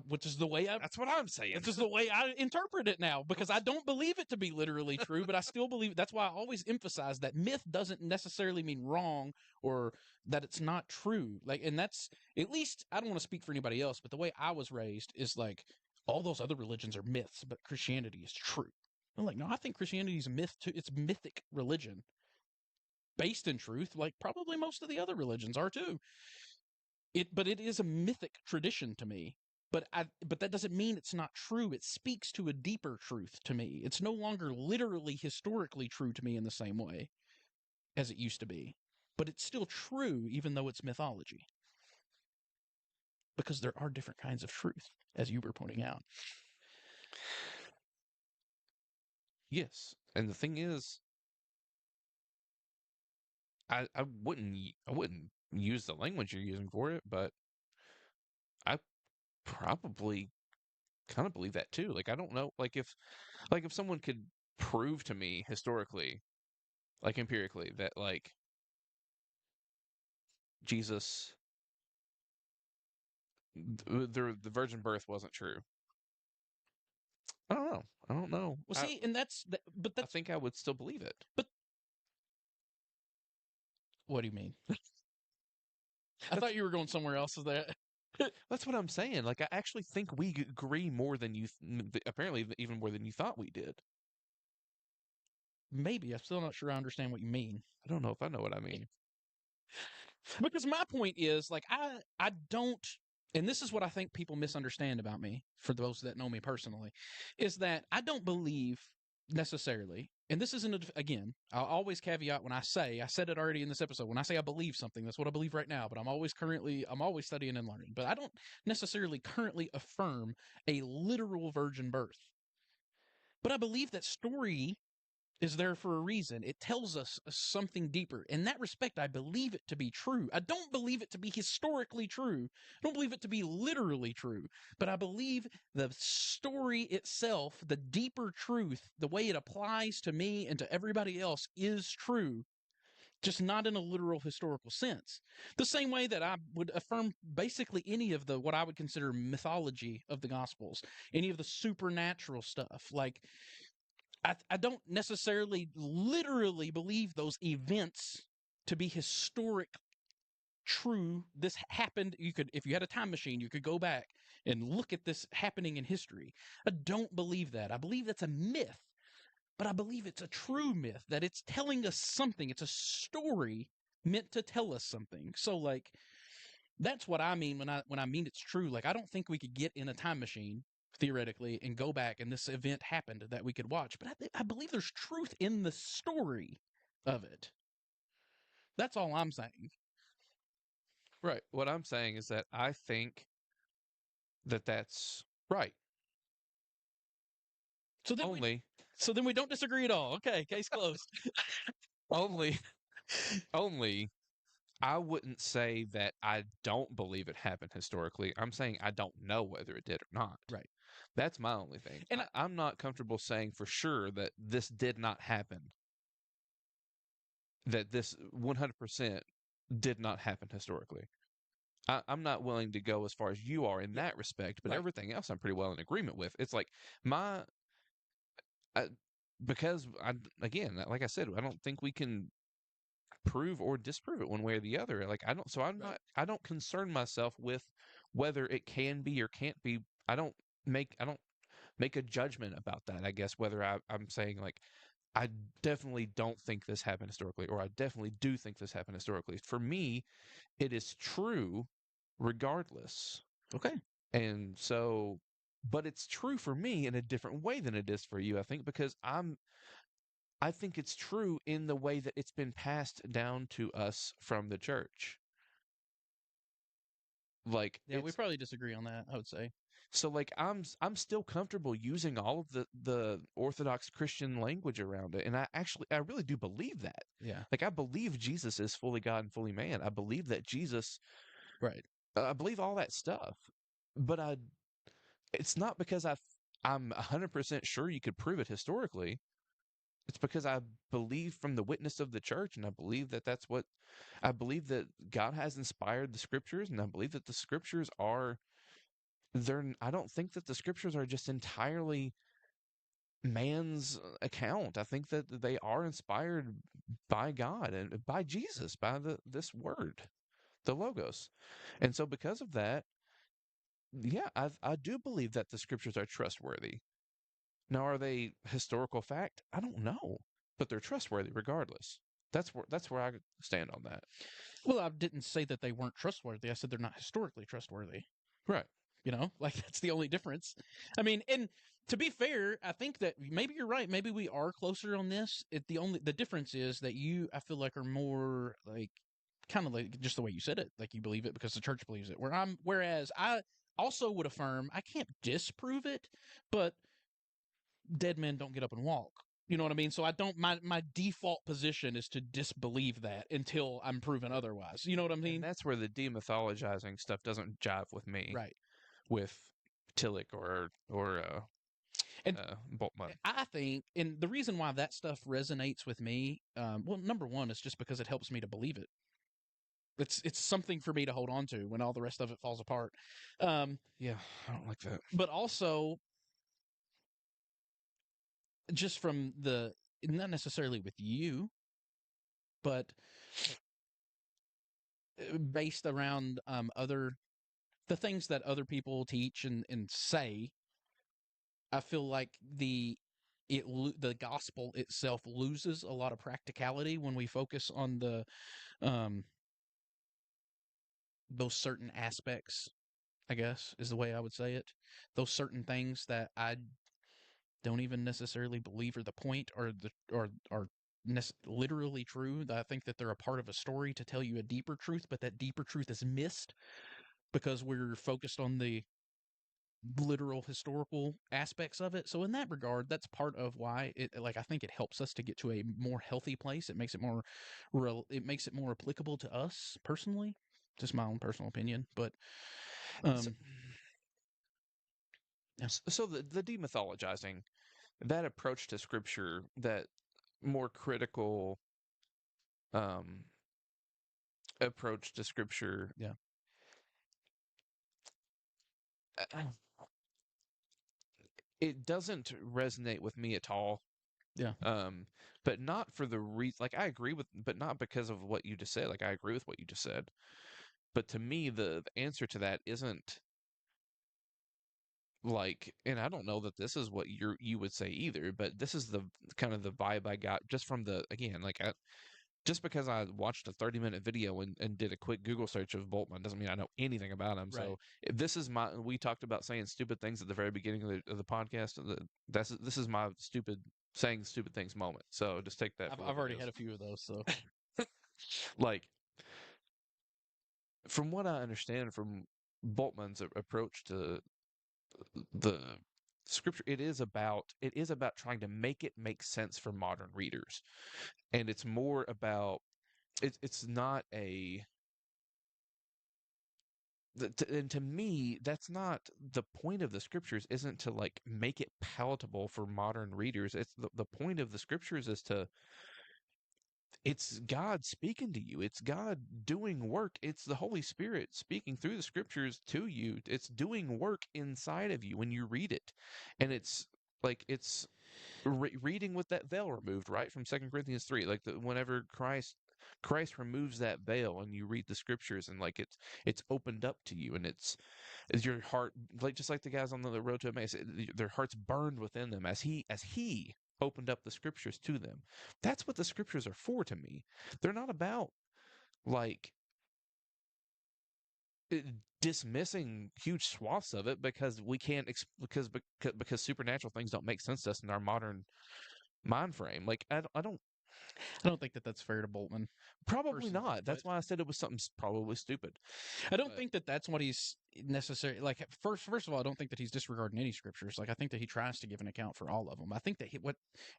which is the way I That's what I'm saying. This is the way I interpret it now, because I don't believe it to be literally true, but I still believe it. That's why I always emphasize that myth doesn't necessarily mean wrong or that it's not true. Like, and that's, at least, I don't want to speak for anybody else, but the way I was raised is like, all those other religions are myths, but Christianity is true. I'm like, no, I think Christianity is a myth too. It's mythic religion based in truth, like probably most of the other religions are too. But it is a mythic tradition to me. But that doesn't mean it's not true. It speaks to a deeper truth to me. It's no longer literally historically true to me in the same way as it used to be. But it's still true, even though it's mythology. Because there are different kinds of truth, as you were pointing out. Yes, and the thing is, I wouldn't use the language you're using for it, but I probably kind of believe that too. Like I don't know, like if someone could prove to me historically, like empirically, that like Jesus, the virgin birth wasn't true. I don't know. I don't know. Well, see, and but I that's, think I would still believe it. but what do you mean? I thought you were going somewhere else with that. That's what I'm saying. Like I actually think we agree more than apparently even more than you thought we did. Maybe. I'm still not sure I understand what you mean. I don't know if I know what I mean. Because my point is, like, I don't, and this is what I think people misunderstand about me, for those that know me personally, is that I don't believe necessarily, and this isn't, again, I'll always caveat when I said it already in this episode, when I say I believe something, that's what I believe right now, but I'm always studying and learning, but I don't necessarily currently affirm a literal virgin birth. But I believe that story is there for a reason. It tells us something deeper. In that respect, I believe it to be true. I don't believe it to be historically true. I don't believe it to be literally true. But I believe the story itself, the deeper truth, the way it applies to me and to everybody else is true. Just not in a literal historical sense. The same way that I would affirm basically any of the what I would consider mythology of the Gospels, any of the supernatural stuff. Like, I don't necessarily literally believe those events to be historic true. This happened. You could, if you had a time machine, you could go back and look at this happening in history. I don't believe that. I believe that's a myth, but I believe it's a true myth, that it's telling us something. It's a story meant to tell us something. So, like, that's what I mean when I mean it's true. Like, I don't think we could get in a time machine theoretically and go back and this event happened that we could watch, but I believe there's truth in the story of it. That's all I'm saying. Right. What I'm saying is that I think that that's right. So then Only, we don't disagree at all. Okay, case closed. only, only, I wouldn't say that I don't believe it happened historically. I'm saying I don't know whether it did or not. Right. That's my only thing. And I'm not comfortable saying for sure that this did not happen, that this 100% did not happen historically. I'm not willing to go as far as you are in that respect, but right. everything else I'm pretty well in agreement with. It's like my, I, because again, like I said, I don't think we can prove or disprove it one way or the other. Like Right. I don't concern myself with whether it can be or can't be. I don't make a judgment about that. I guess whether I'm saying like I definitely don't think this happened historically, or I definitely do think this happened historically. For me, it is true regardless. Okay. And so, but it's true for me in a different way than it is for you, I think, because I think it's true in the way that it's been passed down to us from the church. Like Yeah, we probably disagree on that, I would say. so like I'm still comfortable using all of the Orthodox Christian language around it. And I really do believe that. Yeah. Like I believe Jesus is fully God and fully man. I believe that Jesus, Right. I believe all that stuff. But it's not because I'm 100% sure you could prove it historically. It's because I believe from the witness of the church, and I believe that I believe that God has inspired the scriptures, and I believe that the scriptures are I don't think that the scriptures are just entirely man's account. I think that they are inspired by God and by Jesus, by this word, the logos. And so because of that, yeah, I do believe that the scriptures are trustworthy. Now, are they historical fact? I don't know, but they're trustworthy regardless. That's where I stand on that. Well, I didn't say that they weren't trustworthy. I said they're not historically trustworthy. Right. You know, like that's the only difference. I mean, and to be fair, I think that maybe you're right. Maybe we are closer on this. The difference is that you, I feel like, are more like kind of like just the way you said it, like you believe it because the church believes it. Whereas I also would affirm I can't disprove it, but dead men don't get up and walk. You know what I mean? So I don't. My default position is to disbelieve that until I'm proven otherwise. You know what I And mean? that's where the demythologizing stuff doesn't jive with me, Right. with Tillich or And Boltman. I think, and the reason why that stuff resonates with me, well, number one is just because it helps me to believe it. It's something for me to hold on to when all the rest of it falls apart. Yeah, I don't like that. But also, just from the not necessarily with you, but based around other the things that other people teach and say, I feel like the gospel itself loses a lot of practicality when we focus on the um those certain aspects, I guess, is the way I would say it. Those certain things that I don't even necessarily believe are the point or are literally true. That I think that they're a part of a story to tell you a deeper truth, but that deeper truth is missed because we're focused on the literal historical aspects of it. So in that regard, that's part of why I think it helps us to get to a more healthy place. It makes it more it makes it more applicable to us personally. Just my own personal opinion, but So, um yeah. so the demythologizing, that approach to scripture, that more critical um, approach to scripture, Yeah. uh, it doesn't resonate with me at all. Yeah. Um, but not for the reason, like I agree with, but not because of what you just said. Like I agree with what you just said. But to me, the answer to that isn't like, and I don't know that this is what you would say either, but this is the kind of the vibe I got just from the, again, like just because I watched a 30-minute video and did a quick Google search of Boltman doesn't mean I know anything about him. Right. So if this is we talked about saying stupid things at the very beginning of the podcast. This is my saying stupid things moment. So just take that for what I've it already had is. a few of those, so Like, from what I understand from Boltman's approach to the scripture, it is about trying to make it make sense for modern readers, and it's more about it's not a and to me, that's not the point of the scriptures. Isn't to like make it palatable for modern readers. It's the point of the scriptures is to it's God speaking to you. It's God doing work. It's the Holy Spirit speaking through the scriptures to you. It's doing work inside of you when you read it. And it's reading with that veil removed, right? From 2 Corinthians 3. Like whenever Christ removes that veil and you read the scriptures and like it's opened up to you and it's your heart, like just like the guys on the road to Emmaus, their hearts burned within them as he opened up the scriptures to them. That's what the scriptures are for to me. They're not about like uh, dismissing huge swaths of it because we can't because supernatural things don't make sense to us in our modern mind frame. Like I don't I don't think that that's fair to Boltman probably personally. not. But That's why I said it was something probably stupid. I don't But think that that's what he's necessarily like. First of all, I don't think that he's disregarding any scriptures. Like I think that he tries to give an account for all of them. I think that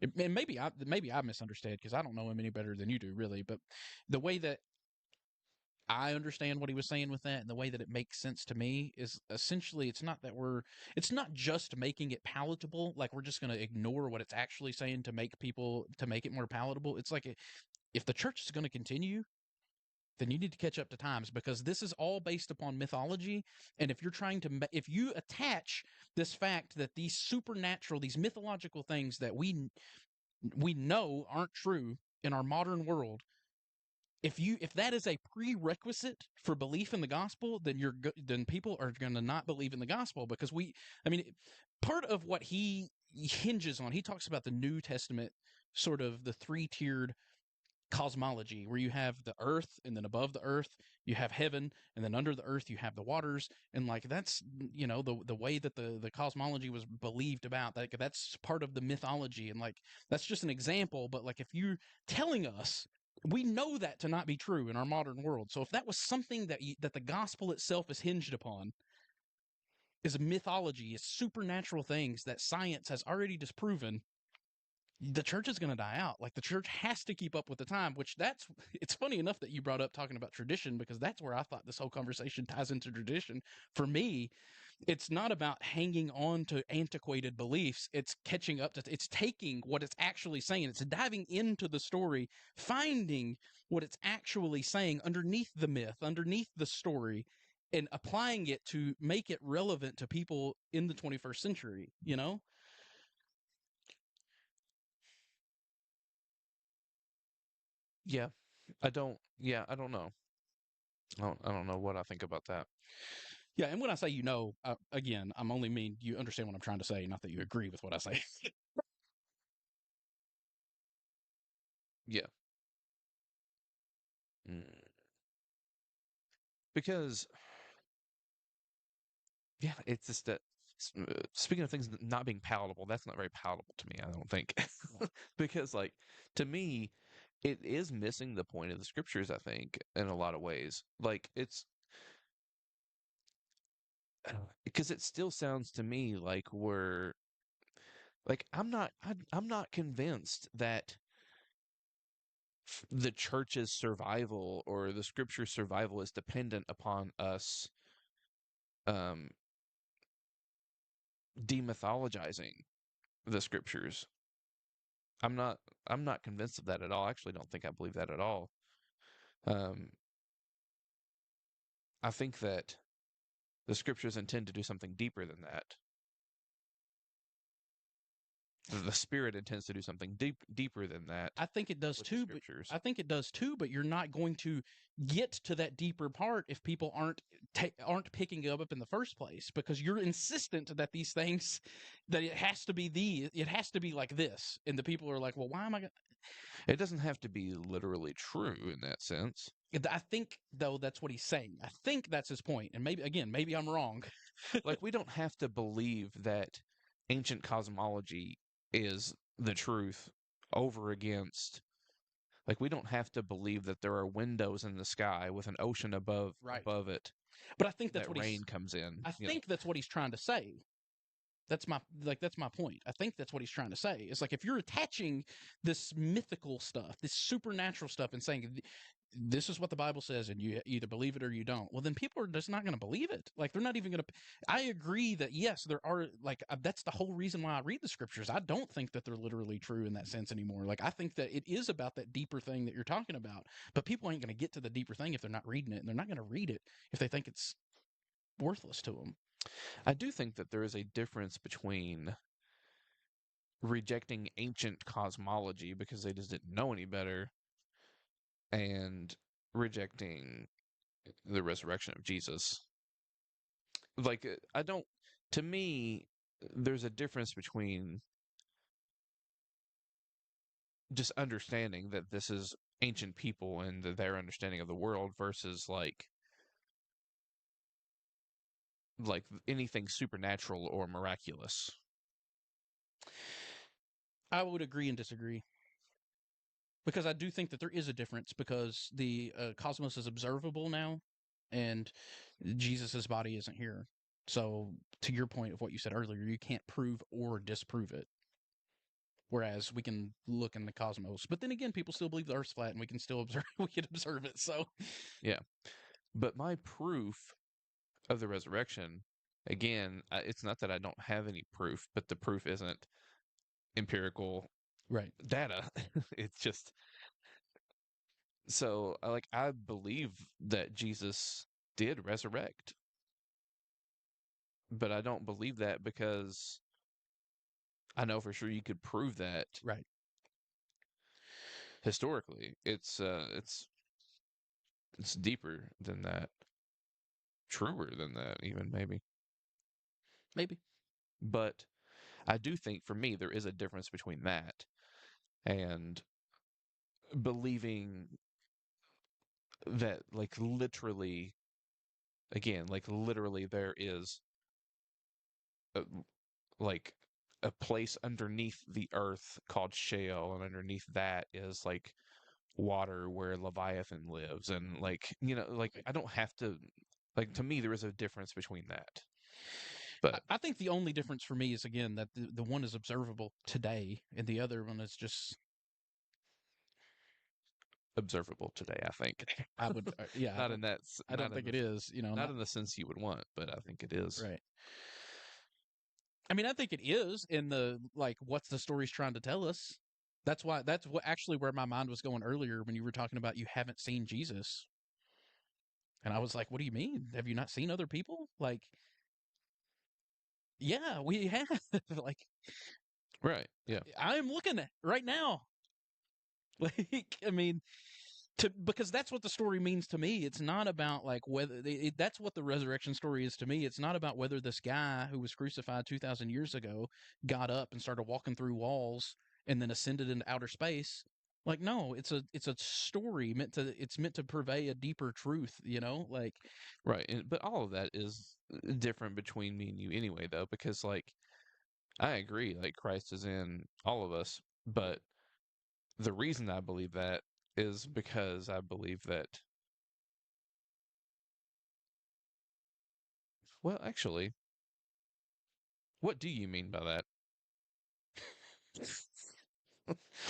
and maybe I misunderstood because I don't know him any better than you do, really. But the way that I understand what he was saying with that and the way that it makes sense to me is essentially it's not just making it palatable, like we're just going to ignore what it's actually saying to make it more palatable. It's like if the church is going to continue, then you need to catch up to times, because this is all based upon mythology. And if you're trying to, if you attach this fact that these supernatural, these mythological things that we know aren't true in our modern world, if that is a prerequisite for belief in the gospel, then then people are going to not believe in the gospel, because I mean, part of what he hinges on, he talks about the New Testament, sort of the three-tiered cosmology, where you have the earth, and then above the earth you have heaven, and then under the earth you have the waters. And like, that's, the way that the cosmology was believed about, like that's part of the mythology. And like, that's just an example, but like, if you're telling us, we know that to not be true in our modern world. So if that was something that the gospel itself is hinged upon, is mythology, is supernatural things that science has already disproven, the church is going to die out. Like, the church has to keep up with the time, it's funny enough that you brought up talking about tradition, because that's where I thought this whole conversation ties into tradition. For me, it's not about hanging on to antiquated beliefs. It's catching up to, it's taking what it's actually saying. It's diving into the story, finding what it's actually saying underneath the myth, underneath the story, and applying it to make it relevant to people in the 21st century, Yeah, I don't know. I don't know what I think about that. Yeah, and when I say, again, I'm only mean you understand what I'm trying to say, not that you agree with what I say. Yeah. Mm. Because yeah, it's just that speaking of things not being palatable, that's not very palatable to me, I don't think. Because like, to me, it is missing the point of the scriptures, I think, in a lot of ways. Like, it's because it still sounds to me like I'm not convinced that the church's survival or the scripture's survival is dependent upon us um demythologizing the scriptures. I'm not I'm not convinced of that at all. I actually don't think I believe that at all. Um, I think that the scriptures intend to do something deeper than that. The spirit intends to do something deeper than that I think it does with the too, but scriptures. you're not going to get to that deeper part if people aren't picking it up in the first place, because you're insistent that these things, that it has to be like this, and the people are like, well, why am I? It doesn't have to be literally true in that sense. I think, though, that's what he's saying. I think that's his point, and maybe I'm wrong. Like, we don't have to believe that ancient cosmology is the truth over against, like, we don't have to believe that there are windows in the sky with an ocean Right. above it But I think that rain comes in, I think that's what he's trying to say. That's my point. I think that's what he's trying to say. It's like, if you're attaching this mythical stuff, this supernatural stuff, and saying this is what the Bible says, and you either believe it or you don't, well, then people are just not going to believe it. Like, they're not even going to. I agree that, yes, there are, like, that's the whole reason why I read the scriptures. I don't think that they're literally true in that sense anymore. Like, I think that it is about that deeper thing that you're talking about. But people ain't going to get to the deeper thing if they're not reading it, and they're not going to read it if they think it's worthless to them. I do think that there is a difference between rejecting ancient cosmology because they just didn't know any better and rejecting the resurrection of Jesus. Like, I don't, to me, there's a difference between just understanding that this is ancient people and their understanding of the world versus like anything supernatural or miraculous. I would agree and disagree, because I do think that there is a difference, because the cosmos is observable now, and Jesus's body isn't here. So, to your point of what you said earlier, you can't prove or disprove it. Whereas we can look in the cosmos, but then again, people still believe the Earth's flat, and we can still observe. We can observe it. So, Yeah. But my proof of the resurrection, again, it's not that I don't have any proof, but the proof isn't empirical right. data. It's just So, I believe that Jesus did resurrect, but I don't believe that because I know for sure you could prove that Right. historically. It's deeper than that, truer than that, even maybe. Maybe. But I do think for me there is a difference between that and believing that, literally, again, literally there is a, like a place underneath the earth called Sheol, and underneath that is water where Leviathan lives, and I don't have to, to me there is a difference between that, but I think the only difference for me is, again, that the one is observable today and the other one is just, observable today, I think. I would, yeah, Not in that, I don't think it is, not not in the sense you would want, but I think it is. right. I mean, I think it is in the, what's the story's trying to tell us. That's what actually where my mind was going earlier when you were talking about you haven't seen Jesus. And I was like, what do you mean? Have you not seen other people? Yeah, we have. like, Right. Yeah. I'm looking at right now. I mean, because that's what the story means to me. It's not about whether that's what the resurrection story is to me. It's not about whether this guy who was crucified 2,000 years ago got up and started walking through walls and then ascended into outer space. No, it's a story it's meant to purvey a deeper truth, Right. But all of that is different between me and you anyway, though, because I agree, Christ is in all of us, but the reason I believe that is because I believe that, well, actually, what do you mean by that?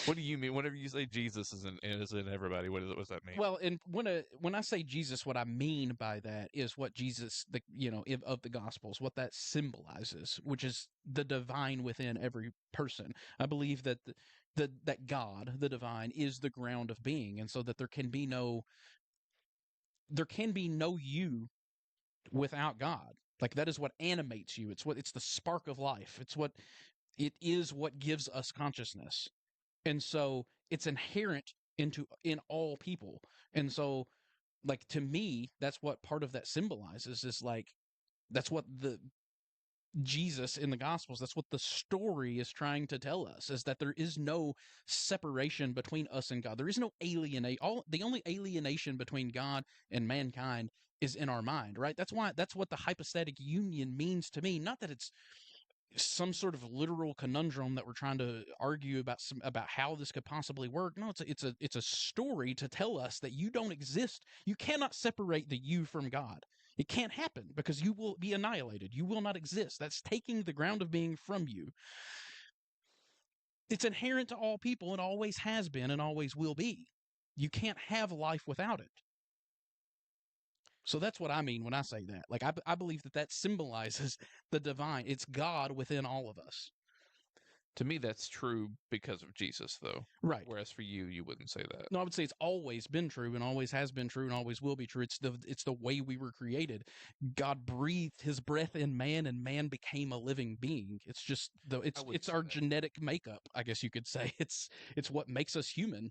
What do you mean whenever you say Jesus is in everybody? What does that mean? Well, and when I say Jesus, what I mean by that is what Jesus, of the Gospels, what that symbolizes, which is the divine within every person. I believe that that God, the divine, is the ground of being, and so that there can be no you without God. That is what animates you. It's the spark of life. It is what gives us consciousness. And so it's inherent in all people. And so to me, that's what part of that symbolizes is that's what the Jesus in the Gospels, that's what the story is trying to tell us, is that there is no separation between us and God. There is no alienate. The only alienation between God and mankind is in our mind, right? That's what the hypostatic union means to me. Not that it's some sort of literal conundrum that we're trying to argue about how this could possibly work. No, it's a story to tell us that you don't exist. You cannot separate the you from God. It can't happen because you will be annihilated. You will not exist. That's taking the ground of being from you. It's inherent to all people and always has been and always will be. You can't have life without it. So that's what I mean when I say that. I believe that symbolizes the divine. It's God within all of us. To me, that's true because of Jesus, though. Right. Whereas for you, you wouldn't say that. No, I would say it's always been true and always has been true and always will be true. It's the way we were created. God breathed his breath in man and man became a living being. It's just it's our genetic makeup, I guess you could say. It's what makes us human,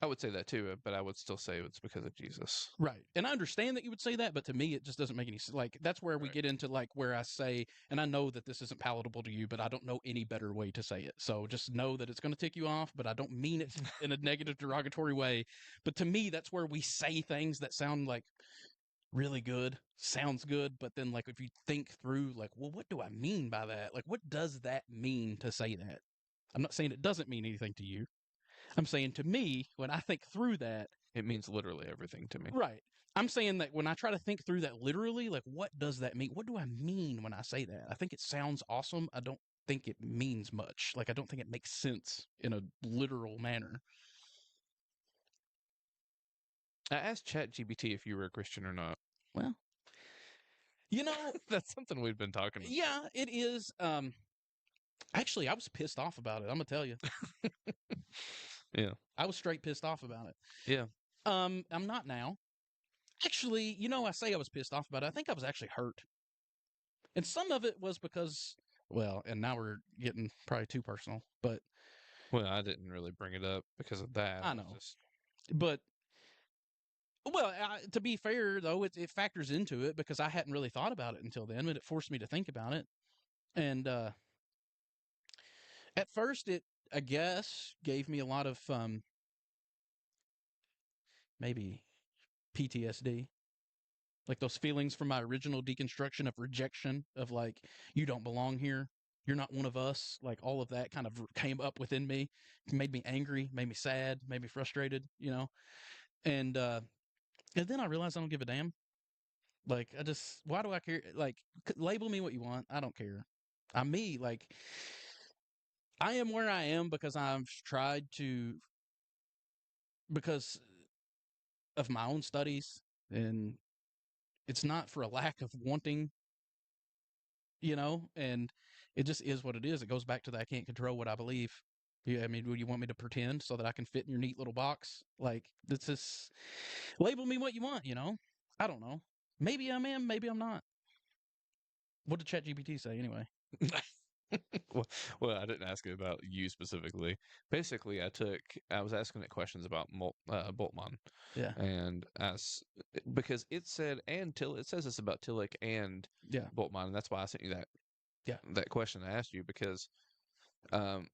I would say that too, but I would still say it's because of Jesus. Right. And I understand that you would say that, but to me, it just doesn't make any sense. That's where we get into where I say, and I know that this isn't palatable to you, but I don't know any better way to say it. So just know that it's going to tick you off, but I don't mean it in a negative, derogatory way. But to me, that's where we say things that sound really good, sounds good, but then if you think through, well, what do I mean by that? What does that mean to say that? I'm not saying it doesn't mean anything to you. I'm saying to me, when I think through that, it means literally everything to me. Right. I'm saying that when I try to think through that literally, what does that mean? What do I mean when I say that? I think it sounds awesome. I don't think it means much. I don't think it makes sense in a literal manner. I asked ChatGPT if you were a Christian or not. Well, that's something we've been talking about. Yeah, it is. Actually, I was pissed off about it. I'm gonna tell you. Yeah. I was straight pissed off about it. Yeah. I'm not now. Actually, I say I was pissed off about it. I think I was actually hurt. And some of it was because, well, and now we're getting probably too personal, but Well, I didn't really bring it up because of that. I I was know. just But, well, to be fair, though, it factors into it because I hadn't really thought about it until then, but it forced me to think about it. And at first, it, I guess, gave me a lot of maybe PTSD, like those feelings from my original deconstruction of rejection, of like, you don't belong here. You're not one of us. Like all of that kind of came up within me, made me angry, made me sad, made me frustrated. And and then I realized I don't give a damn. Like I just, why do I care? Like label me what you want. I don't care. I'm me. Like I am where I am because I've tried to, because of my own studies, and it's not for a lack of wanting, and it just is what it is. It goes back to that I can't control what I believe. Yeah, I mean, would you want me to pretend so that I can fit in your neat little box? Like, this is, label me what you want. I don't know. Maybe I'm in, maybe I'm not. What did ChatGPT say anyway? well, I didn't ask it about you specifically. Basically, I was asking it questions about Boltman, Yeah, and as because it said and Till it says it's about Tillich and yeah, Boltman, and that's why I sent you yeah, that question I asked you because um,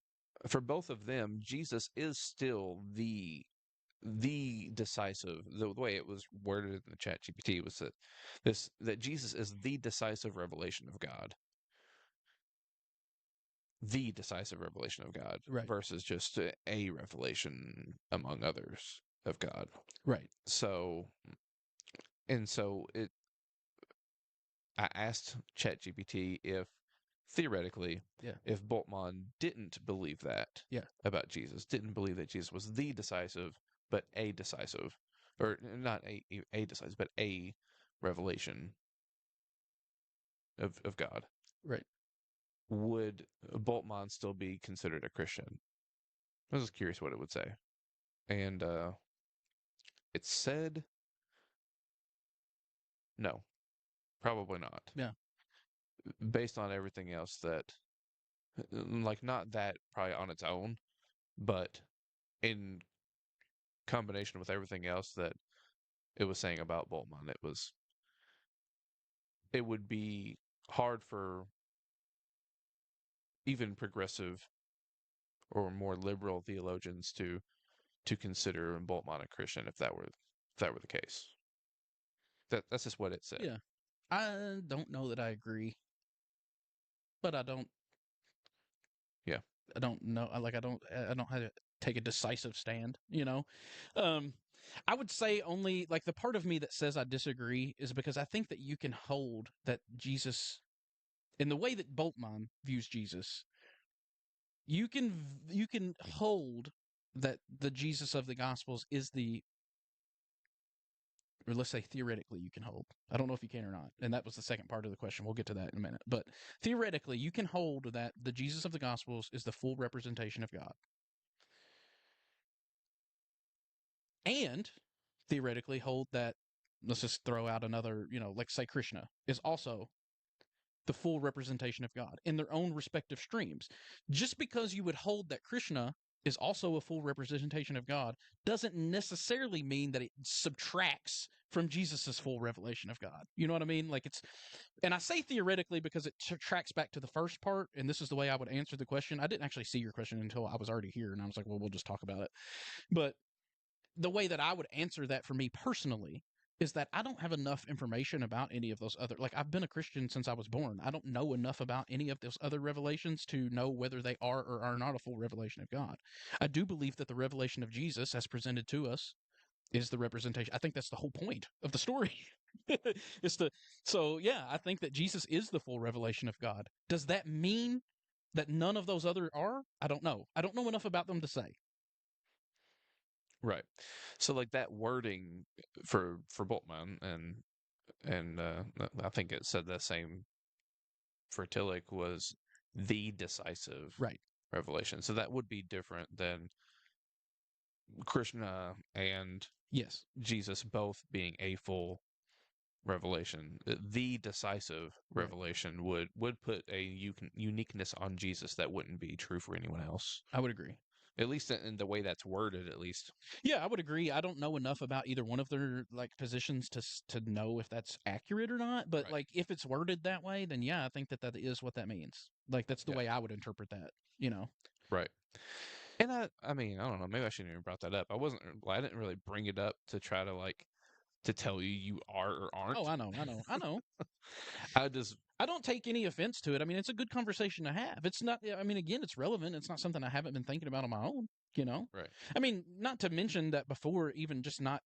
for both of them, Jesus is still the decisive. The way it was worded in the Chat GPT was that Jesus is the decisive revelation of God, the decisive revelation of God right, versus just a revelation among others of God. right, So and so it I asked ChatGPT if theoretically yeah, if Boltman didn't believe that yeah, about Jesus, didn't believe that Jesus was the decisive, but a decisive, or not a decisive, but a revelation of God, right. would Boltman still be considered a Christian? I was just curious what it would say. And it said no, probably not. Yeah, Based on everything else that, like, not that probably on its own, but in combination with everything else that it was saying about Boltman, it would be hard for even progressive or more liberal theologians to consider Boltman a Christian if that were the case. That's just what it said. yeah. I don't know that I agree, but Yeah. I don't know. I don't have to take a decisive stand. Um, I would say only like the part of me that says I disagree is because I think that you can hold that Jesus, in the way that Boltman views Jesus, you can hold that the Jesus of the Gospels is the, or let's say theoretically you can hold. I don't know if you can or not. And that was the second part of the question. We'll get to that in a minute. But theoretically, you can hold that the Jesus of the Gospels is the full representation of God. And theoretically hold that, let's just throw out another, like say Krishna is also the full representation of God in their own respective streams. Just because you would hold that Krishna is also a full representation of God doesn't necessarily mean that it subtracts from Jesus's full revelation of God. You know what I mean? Like it's, and I say theoretically because it tracks back to the first part, and this is the way I would answer the question. I didn't actually see your question until I was already here, and I was like, well, we'll just talk about it. But the way that I would answer that for me personally is that I don't have enough information about any of those other, like I've been a Christian since I was born. I don't know enough about any of those other revelations to know whether they are or are not a full revelation of God. I do believe that the revelation of Jesus as presented to us is the representation. I think that's the whole point of the story. It's the, so yeah, I think that Jesus is the full revelation of God. Does that mean that none of those other are? I don't know. I don't know enough about them to say. Right. So like that wording for Boltman and I think it said the same for Tillich was the decisive Right. revelation. So that would be different than Krishna and Yes. Jesus both being a full revelation. The decisive Right. revelation would put a uniqueness on Jesus that wouldn't be true for anyone else. I would agree. At least in the way that's worded, at least. Yeah, I would agree. I don't know enough about either one of their like positions to know if that's accurate or not. But Right. like, if it's worded that way, then yeah, I think that that is what that means. Like, that's the Yeah. way I would interpret that. You know. Right. And I mean, I don't know. Maybe I shouldn't even brought that up. I didn't really bring it up to try to like to tell you you are or Oh, aren't. I know, I know, I know. I just I don't take any offense to it. I mean, it's a good conversation to have. It's not. I mean, again, it's relevant. It's not something I haven't been thinking about on my own. You know. right. I mean, not to mention that before, even just not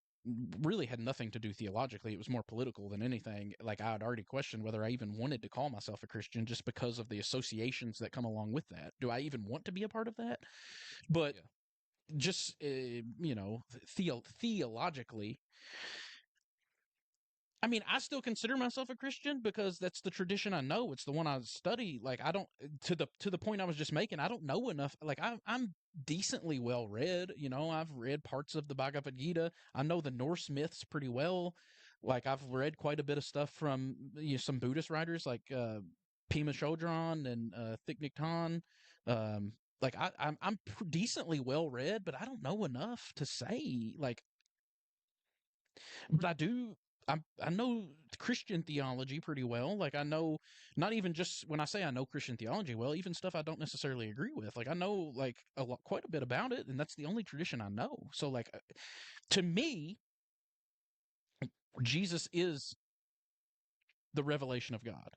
really had nothing to do theologically. It was more political than anything. Like, I had already questioned whether I even wanted to call myself a Christian just because of the associations that come along with that. Do I even want to be a part of that? But Yeah. just you know, theologically, I mean, I still consider myself a Christian because that's the tradition I know. It's the one I study. Like, I don't, to the point I was just making, I don't know enough. Like, I'm decently well read. You know, I've read parts of the Bhagavad Gita. I know the Norse myths pretty well. Like, I've read quite a bit of stuff from, you know, some Buddhist writers like Pema Chodron and Thich Nhat Hanh. Like, I'm decently well read, but I don't know enough to say like, but I do. I know Christian theology pretty well. Like, I know, not even just when I say I know Christian theology well, even stuff I don't necessarily agree with. Like, I know like a lot, quite a bit about it, and that's the only tradition I know. So like, to me, Jesus is the revelation of God.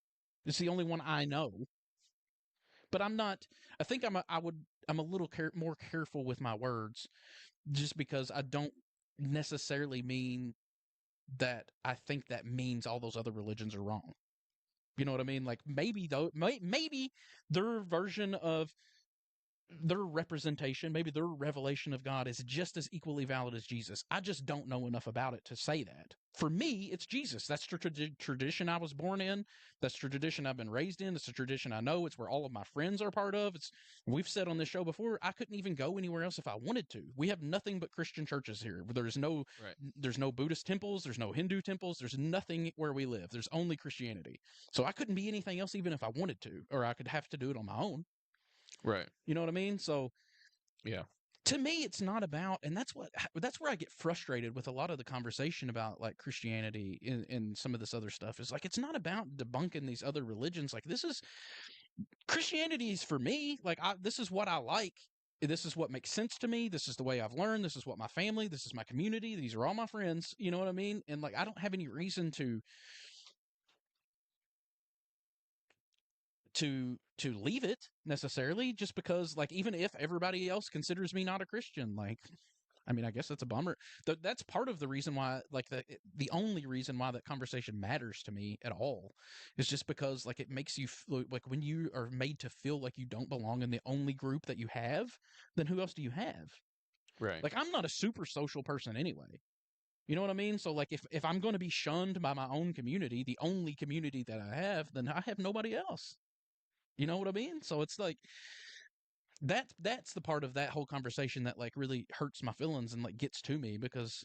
It's the only one I know. But I'm not. I think I'm a little more careful with my words, just because I don't necessarily mean that I think that means all those other religions are wrong. You know what I mean? Like, maybe though, maybe their version of their representation, maybe their revelation of God is just as equally valid as Jesus. I just don't know enough about it to say that. For me, it's Jesus. That's the tradition I was born in. That's the tradition I've been raised in. It's the tradition I know. It's where all of my friends are part of. It's We've said on this show before, I couldn't even go anywhere else if I wanted to. We have nothing but Christian churches here. Right. There's no Buddhist temples, there's no Hindu temples, there's nothing where we live. There's only Christianity. So I couldn't be anything else even if I wanted to, or I could have to do it on my own. Right. You know what I mean? So Yeah. to me, it's not about, and that's where I get frustrated with a lot of the conversation about like Christianity and some of this other stuff, is like, it's not about debunking these other religions. Like, this is Christianity is for me. Like, this is what I like. This is what makes sense to me. This is the way I've learned. This is what my family, this is my community. These are all my friends. You know what I mean? And like, I don't have any reason to leave it necessarily, just because, like, even if everybody else considers me not a Christian, like, I mean, I guess that's a bummer. That's part of the reason why, like, the only reason why that conversation matters to me at all is just because, like, it makes you like, when you are made to feel like you don't belong in the only group that you have, then who else do you have? Right. Like, I'm not a super social person anyway. You know what I mean? So like, if I'm going to be shunned by my own community, the only community that I have, then I have nobody else. You know what I mean? So it's like, that's the part of that whole conversation that like really hurts my feelings and like gets to me, because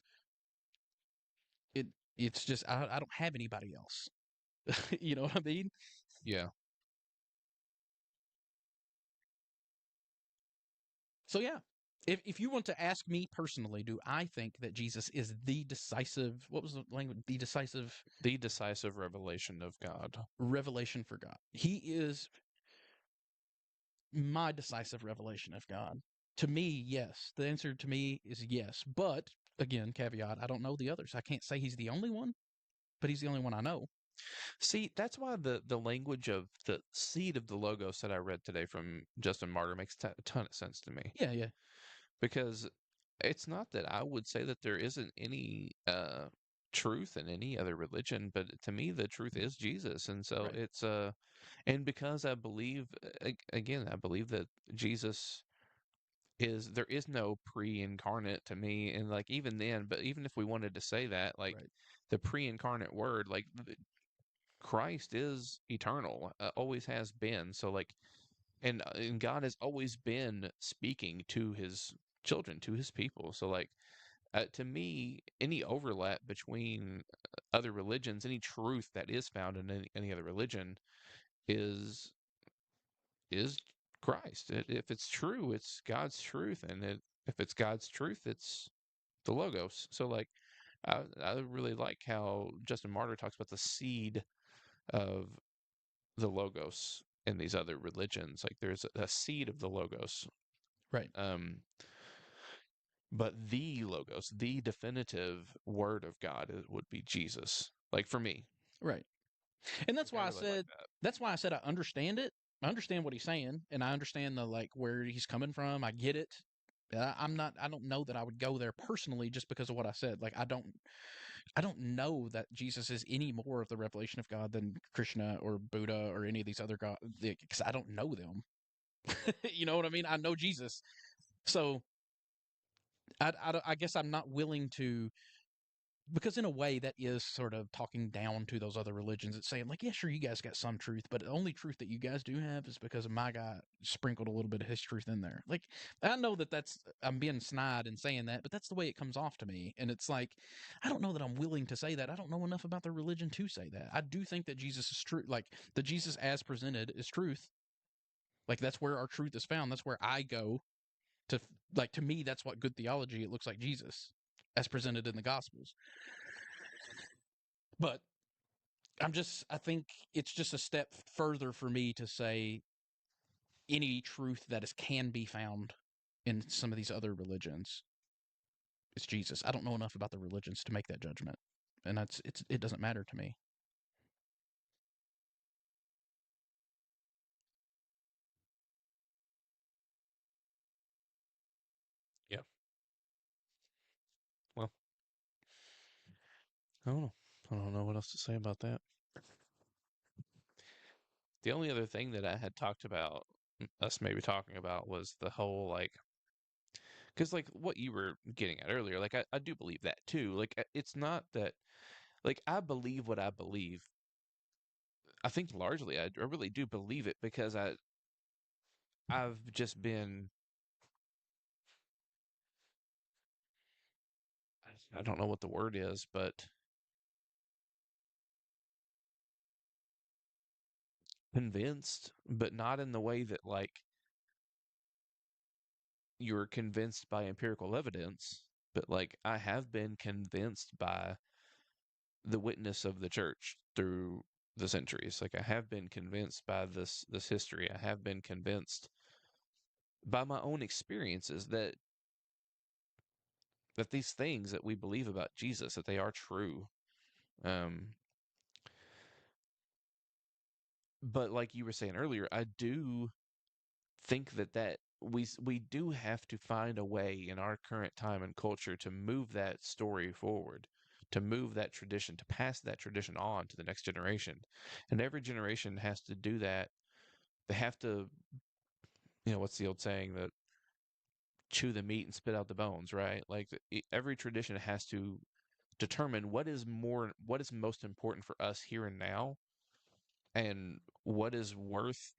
it it's just, I don't have anybody else. You know what I mean? Yeah. So yeah. If you want to ask me personally, do I think that Jesus is the decisive, what was the language? The decisive The decisive revelation of God. revelation for God. He is my decisive revelation of God. To me, yes. The answer to me is yes. But again, caveat, I don't know the others. I can't say he's the only one, but he's the only one I know. See, that's why the language of the seed of the logos that I read today from Justin Martyr makes a ton of sense to me, Yeah, yeah. because it's not that I would say that there isn't any truth in any other religion, but to me the truth is Jesus. And so Right. it's and because I believe, again, I believe that Jesus is, there is no pre-incarnate to me. And like, even then, but even if we wanted to say that, like, Right. the pre-incarnate word, like, Christ is eternal, always has been. So like, and God has always been speaking to his children, to his people. So like, To me, any overlap between other religions, any truth that is found in any other religion, is is Christ. If it's true, it's God's truth, and if it's God's truth, it's the Logos. So like, I really like how Justin Martyr talks about the seed of the Logos in these other religions. Like there's a seed of the Logos. Right. Um, but the Logos, the definitive Word of God, would be Jesus. Like for me, Right. And that's like I why I really like said that. I understand it. I understand what he's saying, and I understand the like where he's coming from. I get it. I'm not. I don't know that I would go there personally just because of what I said. Like I don't. I don't know that Jesus is any more of the revelation of God than Krishna or Buddha or any of these other gods because I don't know them. You know what I mean? I know Jesus, so I guess I'm not willing to because in a way that is sort of talking down to those other religions. It's saying like, yeah, sure, you guys got some truth, but the only truth that you guys do have is because of my guy sprinkled a little bit of his truth in there. Like, I know that that's I'm being snide and saying that, but that's the way it comes off to me. And it's like, I don't know that I'm willing to say that. I don't know enough about their religion to say that. I do think that Jesus is true. Like the Jesus as presented is truth. Like that's where our truth is found. That's where I go to. Like to me, that's what good theology. It looks like Jesus as presented in the Gospels. But I think it's just a step further for me to say any truth that can be found in some of these other religions is Jesus. I don't know enough about the religions to make that judgment. And it doesn't matter to me. Yeah. Well, I don't know. I don't know what else to say about that. The only other thing that I had talked about, us maybe talking about, was the whole like, because like what you were getting at earlier, like I do believe that too. Like it's not that, like I believe what I believe. I think largely I really do believe it because I've just been, I don't know what the word is, but convinced, but not in the way that like you're convinced by empirical evidence, but like I have been convinced by the witness of the church through the centuries. Like I have been convinced by this history. I have been convinced by my own experiences that these things that we believe about Jesus, that they are true. Um, but like you were saying earlier, I do think that we do have to find a way in our current time and culture to move that story forward, to move that tradition, to pass that tradition on to the next generation. And every generation has to do that. They have to, what's the old saying, that chew the meat and spit out the bones, right? Like every tradition has to determine what is most important for us here and now, and what is worth,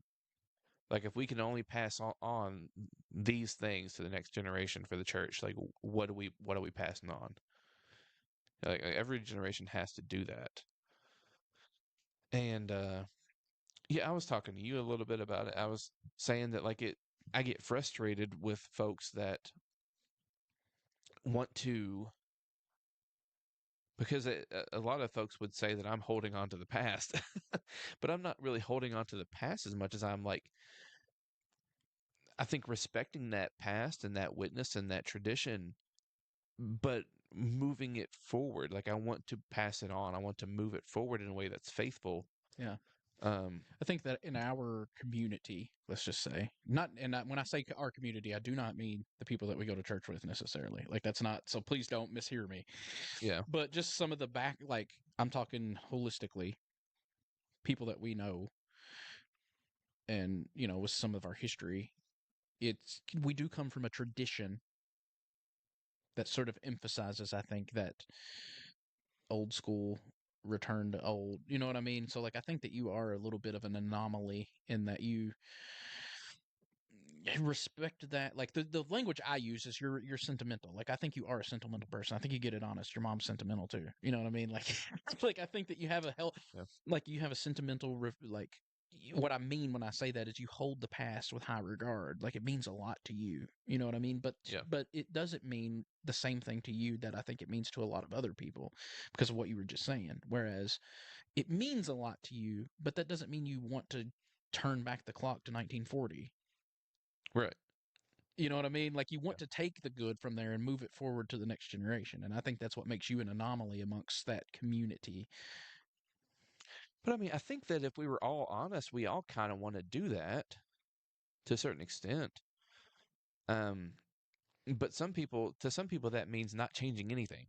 like if we can only pass on these things to the next generation for the church, like what are we passing on? Like every generation has to do that. And yeah, I was talking to you a little bit about it. I was saying that like I get frustrated with folks that want to, because a lot of folks would say that I'm holding on to the past, but I'm not really holding on to the past as much as I'm like, I think respecting that past and that witness and that tradition, but moving it forward. Like I want to pass it on. I want to move it forward in a way that's faithful. Yeah. Um, I think that in our community, let's just say, not, and when I say our community, I do not mean the people that we go to church with necessarily. Like that's not, so please don't mishear me. yeah, But just some of the like I'm talking holistically, people that we know and, with some of our history, we do come from a tradition that sort of emphasizes, I think, that old school return to old. You know what I mean? So like I think that you are a little bit of an anomaly in that respect that. Like the language I use is you're sentimental. Like I think you are a sentimental person. I think you get it honest. Your mom's sentimental too. You know what I mean? Like like I think that you have a hell Yeah. like you have a sentimental like what I mean when I say that is you hold the past with high regard. Like it means a lot to you. You know what I mean? Yeah. But it doesn't mean the same thing to you that I think it means to a lot of other people because of what you were just saying. Whereas it means a lot to you, but that doesn't mean you want to turn back the clock to 1940. Right. You know what I mean? Like you Yeah. want to take the good from there and move it forward to the next generation. And I think that's what makes you an anomaly amongst that community. But I mean, I think that if we were all honest, we all kind of want to do that to a certain extent. Um, but to some people, that means not changing anything,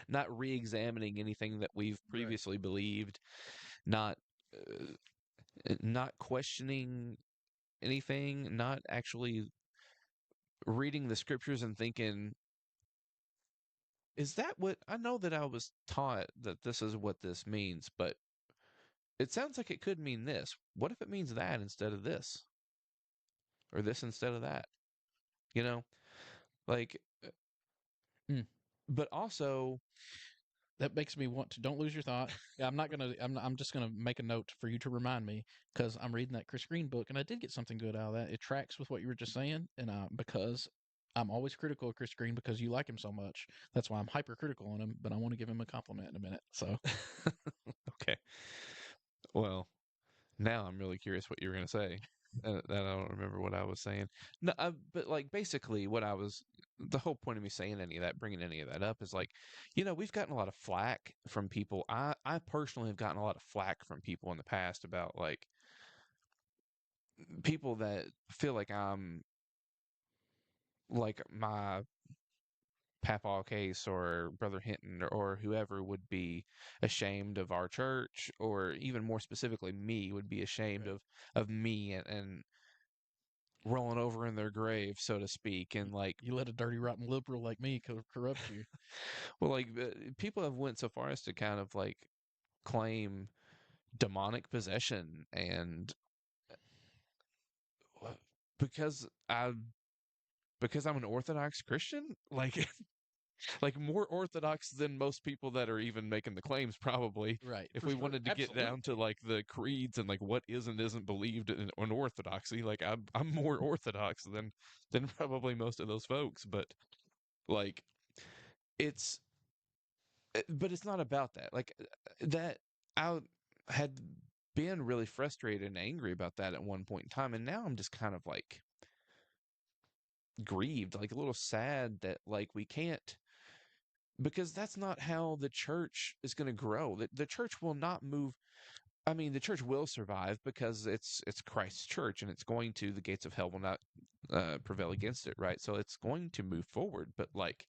not re-examining anything that we've Right. previously believed, not not questioning anything, not actually reading the scriptures and thinking, is that what I know that I was taught that this is what this means, but it sounds like it could mean this. What if it means that instead of this, or this instead of that? You know, like, Mm. but also, That makes me want to. Don't lose your thought. Yeah, I'm not gonna. I'm just gonna make a note for you to remind me because I'm reading that Chris Green book and I did get something good out of that. It tracks with what you were just saying, and because I'm always critical of Chris Green because you like him so much. That's why I'm hypercritical on him. But I want to give him a compliment in a minute. So okay, well, now I'm really curious what you were going to say. That I don't remember what I was saying. No, but like basically, the whole point of me saying any of that, bringing any of that up, is like, we've gotten a lot of flack from people. I personally have gotten a lot of flack from people in the past about like people that feel like I'm like my Papaw Case or Brother Hinton or whoever would be ashamed of our church, or even more specifically, me would be ashamed right. of me and rolling over in their grave, so to speak, and like, You let a dirty, rotten liberal like me corrupt you. well, like people have went so far as to kind of like claim demonic possession and because I because I'm an Orthodox Christian, like like more orthodox than most people that are even making the claims probably, Right, if for we sure. wanted to get down to Absolutely. like the creeds and like what is and isn't believed in orthodoxy, like I'm more orthodox than probably most of those folks, but like it's but it's not about that, like that I had been really frustrated and angry about that at one point in time, and now I'm just kind of like grieved, like a little sad that like we can't, because that's not how the church is going to grow. The church will not move. I mean, the church will survive because it's Christ's church, and it's going to, the gates of hell will not prevail against it, right? So it's going to move forward. But like,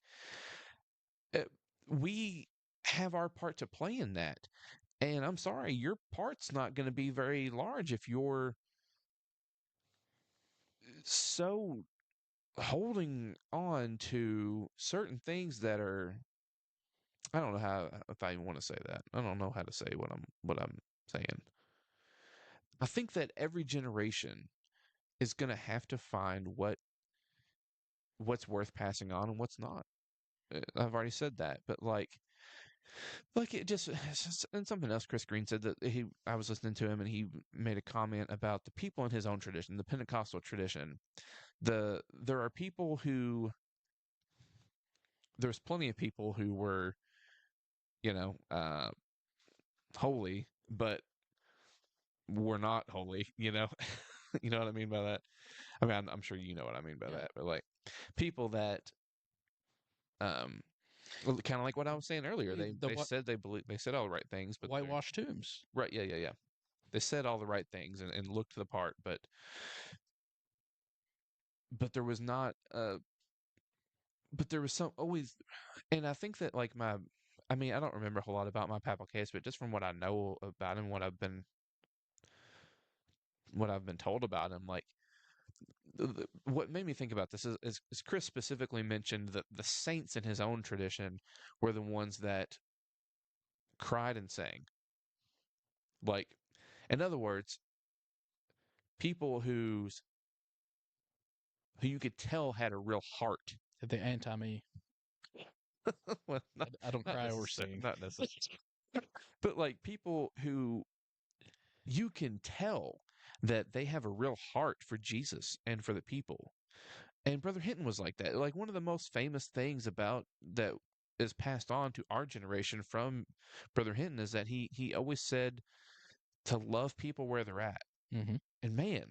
uh, we have our part to play in that. And I'm sorry, your part's not going to be very large if you're so holding on to certain things that are, I don't know how, if I even want to say that. I don't know how to say what I'm saying. I think that every generation is going to have to find what's worth passing on and what's not. I've already said that, but like it just, and something else Chris Green said, that I was listening to him and he made a comment about the people in his own tradition, the Pentecostal tradition. There are people who, there's plenty of people who were, you know, holy, but were not holy, you know what I mean by that? I mean, I'm sure you know what I mean by Yeah. that, but like people that, um, kind of like what I was saying earlier, The they said they believe, they said all the right things, but they're whitewashed tombs. right, yeah, yeah, yeah. They said all the right things and looked the part, but there was not, but there was some always, and I think that like I mean, I don't remember a whole lot about my papal case, but just from what I know about him, what I've been told about him, like what made me think about this is Chris specifically mentioned that the saints in his own tradition were the ones that cried and sang. Like, in other words, people who you could tell had a real heart. The anti-me. Well, I don't cry or sing. not necessarily, but like people who you can tell that they have a real heart for Jesus and for the people. And Brother Hinton was like that. Like one of the most famous things about that is passed on to our generation from Brother Hinton is that he always said to love people where they're at. Mm-hmm. And man,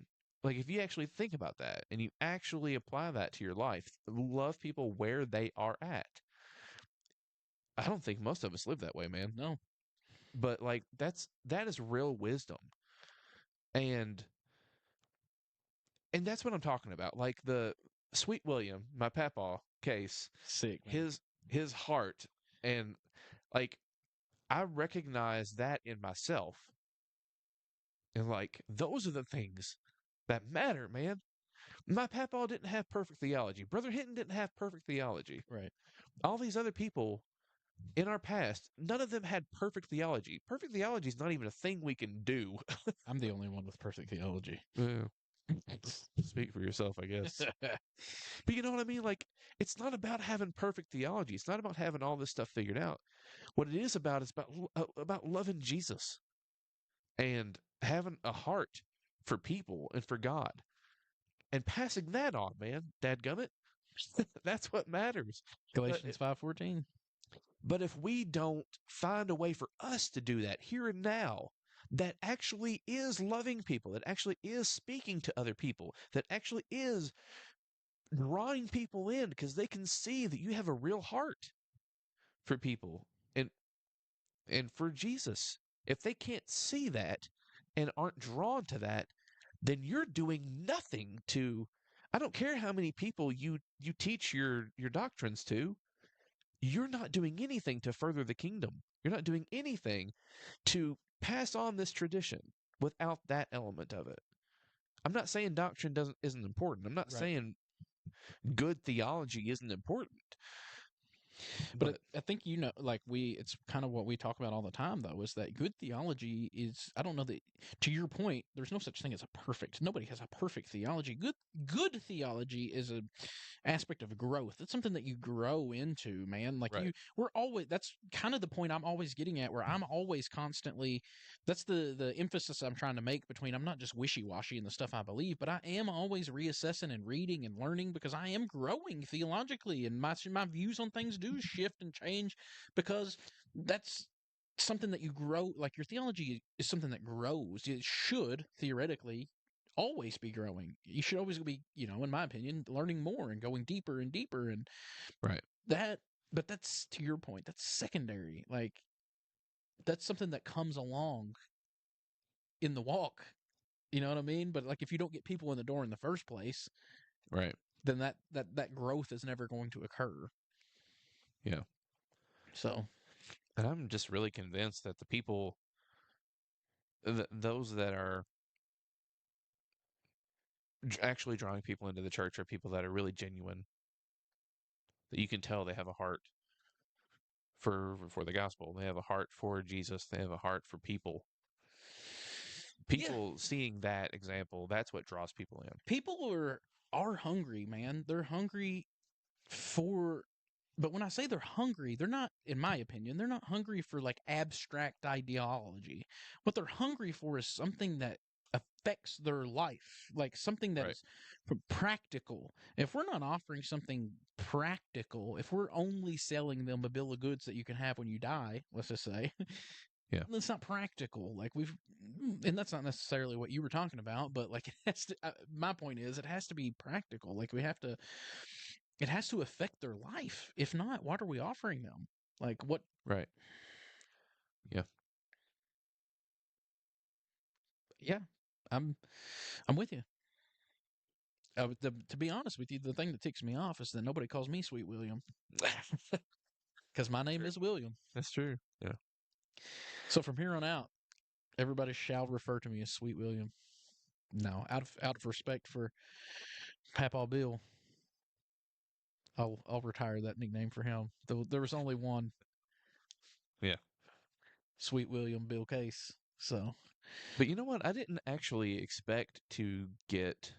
like if you actually think about that and you actually apply that to your life, love people where they are at. I don't think most of us live that way, man. No. But like that is real wisdom. And that's what I'm talking about. Like the Sweet William, my papaw case, Sick, man. his heart and like I recognize that in myself. And like those are the things that matter, man. My papaw didn't have perfect theology. Brother Hinton didn't have perfect theology. Right. All these other people in our past, none of them had perfect theology. Perfect theology is not even a thing we can do. I'm the only one with perfect theology. Yeah. Speak for yourself, I guess. But you know what I mean? Like, it's not about having perfect theology. It's not about having all this stuff figured out. What it is about about loving Jesus and having a heart for people and for God and passing that on, man. Dadgummit. That's what matters. Galatians 5:14. But if we don't find a way for us to do that here and now, that actually is loving people, that actually is speaking to other people, that actually is drawing people in because they can see that you have a real heart for people and for Jesus. If they can't see that and aren't drawn to that, then you're doing nothing to I don't care how many people you teach your doctrines to. You're not doing anything to further the kingdom. You're not doing anything to pass on this tradition without that element of it. I'm not saying doctrine isn't important. I'm not Right. saying good theology isn't important. But I think, like it's kind of what we talk about all the time, though, is that good theology is, I don't know that, to your point, there's no such thing as a perfect, nobody has a perfect theology. Good theology is a aspect of growth. It's something that you grow into, man. Like Right. we're always, that's kind of the point I'm always getting at, where I'm always constantly, that's the emphasis I'm trying to make between, I'm not just wishy-washy in the stuff I believe, but I am always reassessing and reading and learning, because I am growing theologically, and my views on things do shift and change, because that's something that you grow. Like your theology is something that grows. It should theoretically always be growing. You should always be, in my opinion, learning more and going deeper and deeper. And Right. but that's, to your point, that's secondary. Like that's something that comes along in the walk. You know what I mean? But like if you don't get people in the door in the first place, Right. then that growth is never going to occur. Yeah. So, and I'm just really convinced that the people, those that are actually drawing people into the church are people that are really genuine, that you can tell they have a heart for the gospel. They have a heart for Jesus. They have a heart for people. People seeing that example, that's what draws people in. People are hungry, man. They're hungry for, but when I say they're hungry, they're not, in my opinion, they're not hungry for like abstract ideology. What they're hungry for is something that affects their life, like something that Right. is practical. If we're not offering something practical, if we're only selling them a bill of goods that you can have when you die, let's just say, Yeah. that's not practical. Like and that's not necessarily what you were talking about, but like it has to, my point is it has to be practical. Like it has to affect their life. If not, what are we offering them? Like what? Right. Yeah. Yeah, I'm with you. To be honest with you, the thing that ticks me off is that nobody calls me Sweet William, because my name is William. That's true. Yeah. So from here on out, everybody shall refer to me as Sweet William. No, out of respect for Papa Bill, I'll retire that nickname for him. There was only one Yeah. Sweet William Bill Case. So But you know what? I didn't actually expect to get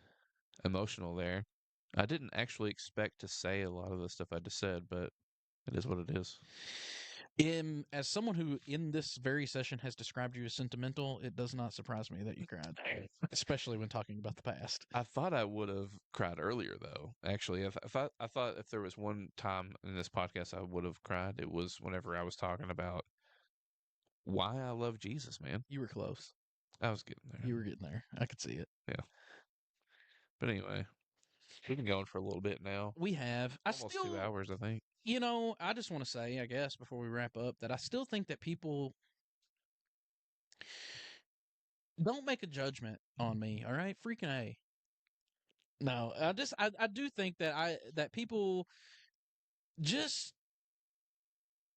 emotional there. I didn't actually expect to say a lot of the stuff I just said, but it is what it is. as someone who in this very session has described you as sentimental, it does not surprise me that you cried, especially when talking about the past. I thought I would have cried earlier, though. Actually, I thought if there was one time in this podcast I would have cried, it was whenever I was talking about why I love Jesus, man. You were close. I was getting there. You were getting there. I could see it. Yeah. But anyway, we've been going for a little bit now. We have. I Almost 2 still, hours, I think. I just want to say, I guess, before we wrap up, that I still think that people don't make a judgment on me. All right, freaking a. No, I do think that people just,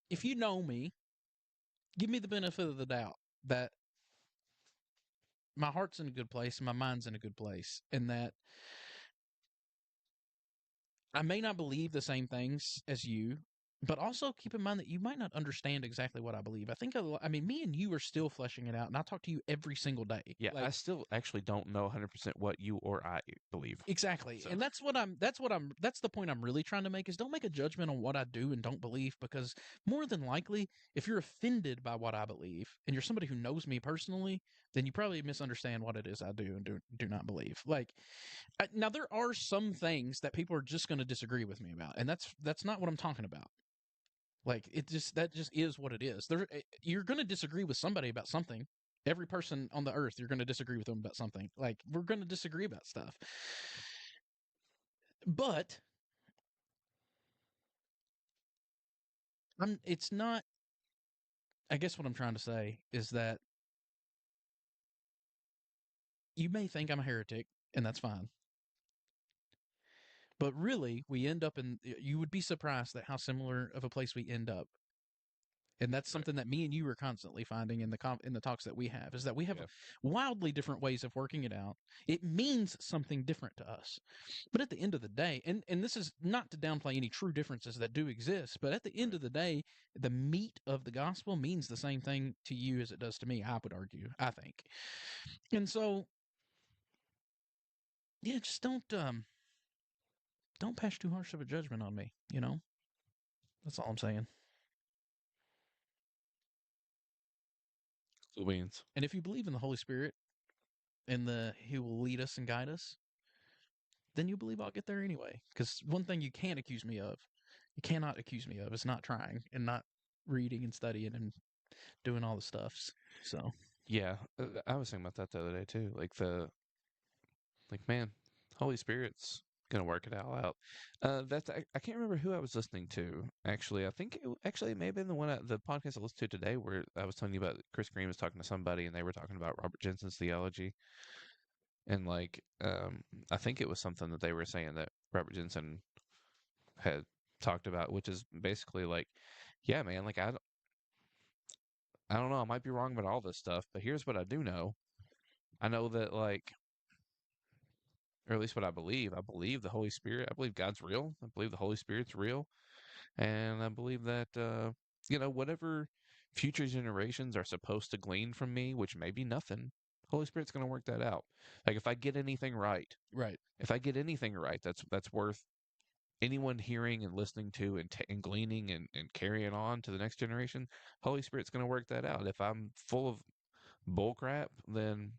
if you know me, give me the benefit of the doubt that my heart's in a good place and my mind's in a good place, and that I may not believe the same things as you, but also keep in mind that you might not understand exactly what I believe. I mean, me and you are still fleshing it out, and I talk to you every single day. Yeah, I Like, still actually don't know 100% what you or I believe. exactly. So. And that's the point I'm really trying to make, is don't make a judgment on what I do and don't believe, because more than likely, if you're offended by what I believe and you're somebody who knows me personally, then you probably misunderstand what it is I do and do not believe. Like, now there are some things that people are just going to disagree with me about, and that's not what I'm talking about. Like, that just is what it is. You're going to disagree with somebody about something. Every person on the earth, you're going to disagree with them about something. Like, we're going to disagree about stuff. But it's not, I guess what I'm trying to say is that you may think I'm a heretic, and that's fine. But really, we end up you would be surprised at how similar of a place we end up. And that's something that me and you are constantly finding in the talks that we have, is that we have wildly different ways of working it out. It means something different to us. But at the end of the day, and this is not to downplay any true differences that do exist, but at the end of the day, the meat of the gospel means the same thing to you as it does to me, I would argue, I think. And so, yeah, just don't pass too harsh of a judgment on me, you know? That's all I'm saying. Beans. And if you believe in the Holy Spirit and He will lead us and guide us, then you believe I'll get there anyway. Because one thing you can't accuse me of, you cannot accuse me of, is not trying and not reading and studying and doing all the stuffs. So Yeah, I was thinking about that the other day too. Man, Holy Spirit's gonna work it all out. I can't remember who I was listening to. Actually, I think it may have been the podcast I listened to today, where I was telling you about Chris Green was talking to somebody, and they were talking about Robert Jensen's theology, and I think it was something that they were saying that Robert Jensen had talked about, which is basically like, yeah, man, like I don't know, I might be wrong about all this stuff, but here's what I do know. I know that or at least what I believe. I believe the Holy Spirit. I believe God's real. I believe the Holy Spirit's real, and I believe that whatever future generations are supposed to glean from me, which may be nothing, Holy Spirit's going to work that out. Like if I get anything right, right, that's worth anyone hearing and listening to and gleaning and carrying on to the next generation. Holy Spirit's going to work that out. If I'm full of bull crap, then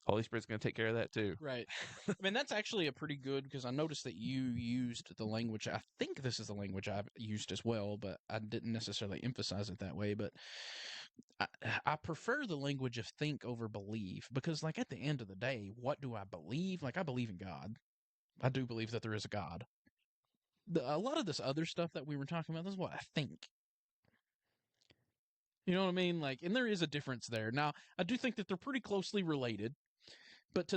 Holy Spirit's going to take care of that too. right. I mean, that's actually a pretty good, because I noticed that you used the language. I think this is the language I've used as well, but I didn't necessarily emphasize it that way. But I, I prefer the language of think over believe, because, like, at the end of the day, what do I believe? Like, I believe in God. I do believe that there is a God. A lot of this other stuff that we were talking about, this is what I think. You know what I mean? Like, and there is a difference there. Now, I do think that they're pretty closely related, but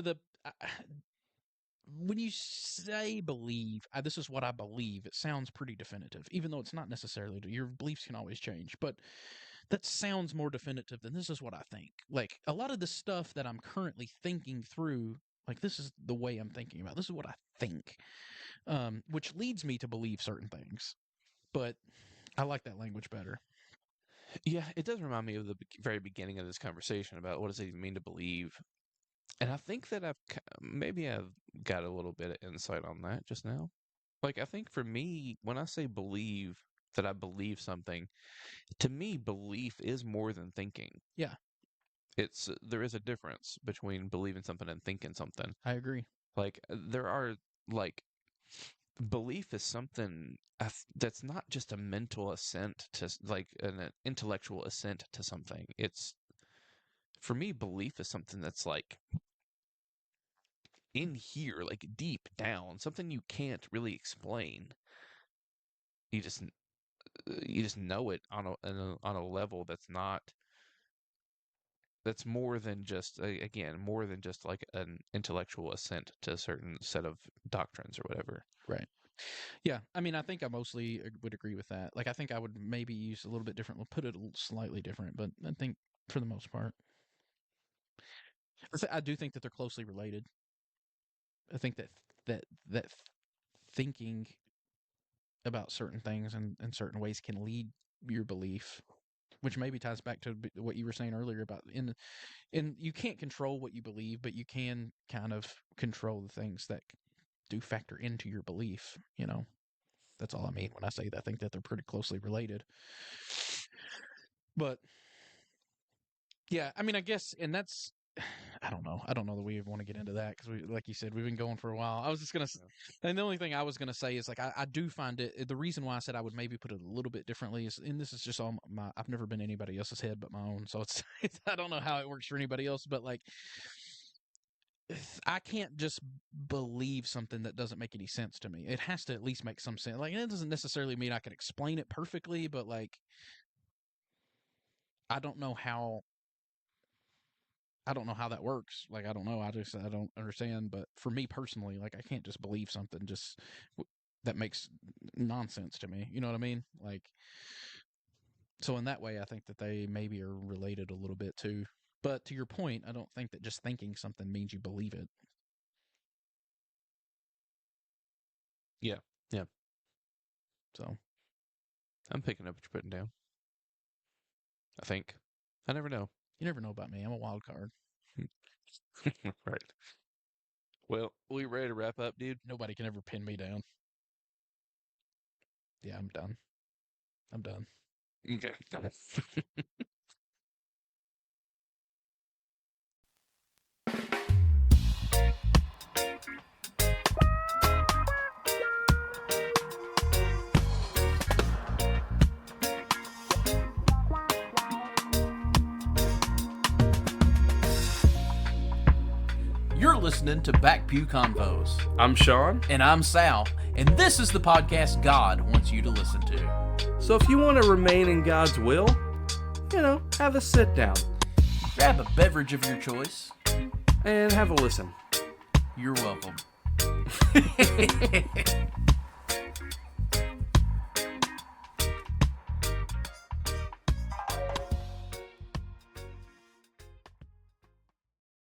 when you say believe, this is what I believe, it sounds pretty definitive, even though it's not necessarily. Your beliefs can always change, but that sounds more definitive than this is what I think. Like, a lot of the stuff that I'm currently thinking through, like, this is the way I'm thinking about. This is what I think, which leads me to believe certain things. But I like that language better. Yeah, it does remind me of the very beginning of this conversation about what does it even mean to believe. And I think that maybe I've got a little bit of insight on that just now. Like, I think for me, when I say believe, that I believe something, to me, belief is more than thinking. Yeah, There is a difference between believing something and thinking something. I agree. Like, there are, like, belief is something that's not just a mental assent to, like, an intellectual assent to something. For me, belief is something that's, like, in here, like, deep down, something you can't really explain. You just know it on a level that's more than just again more than just like an intellectual assent to a certain set of doctrines or whatever. Right. Yeah, I mean, I think I mostly would agree with that. Like, I think I would maybe use a little bit different, put it a little slightly different, but I think for the most part, I do think that they're closely related. I think that thinking about certain things in certain ways can lead your belief, which maybe ties back to what you were saying earlier about in you can't control what you believe, but you can kind of control the things that do factor into your belief. That's all I mean when I say that. I think that they're pretty closely related. But yeah, I mean, I guess, and that's, I don't know. I don't know that we even want to get into that because like you said, we've been going for a while. I was just gonna, and the only thing I was gonna say is like I do find it. The reason why I said I would maybe put it a little bit differently is, and this is just all my. I've never been anybody else's head but my own, so it's I don't know how it works for anybody else, but like I can't just believe something that doesn't make any sense to me. It has to at least make some sense. Like, and it doesn't necessarily mean I can explain it perfectly, but like I don't know how that works. Like, I don't know. I don't understand. But for me personally, like, I can't just believe something that makes nonsense to me. You know what I mean? Like, so in that way, I think that they maybe are related a little bit too. But to your point, I don't think that just thinking something means you believe it. Yeah, yeah. So I'm picking up what you're putting down. I think. I never know. you never know about me. I'm a wild card. Right. Well, we ready to wrap up, dude? Nobody can ever pin me down. Yeah, I'm done. I'm done. Okay. You're listening to Back Pew Convos. I'm Sean. And I'm Sal. And this is the podcast God wants you to listen to. So if you want to remain in God's will, have a sit down. Grab a beverage of your choice. And have a listen. You're welcome.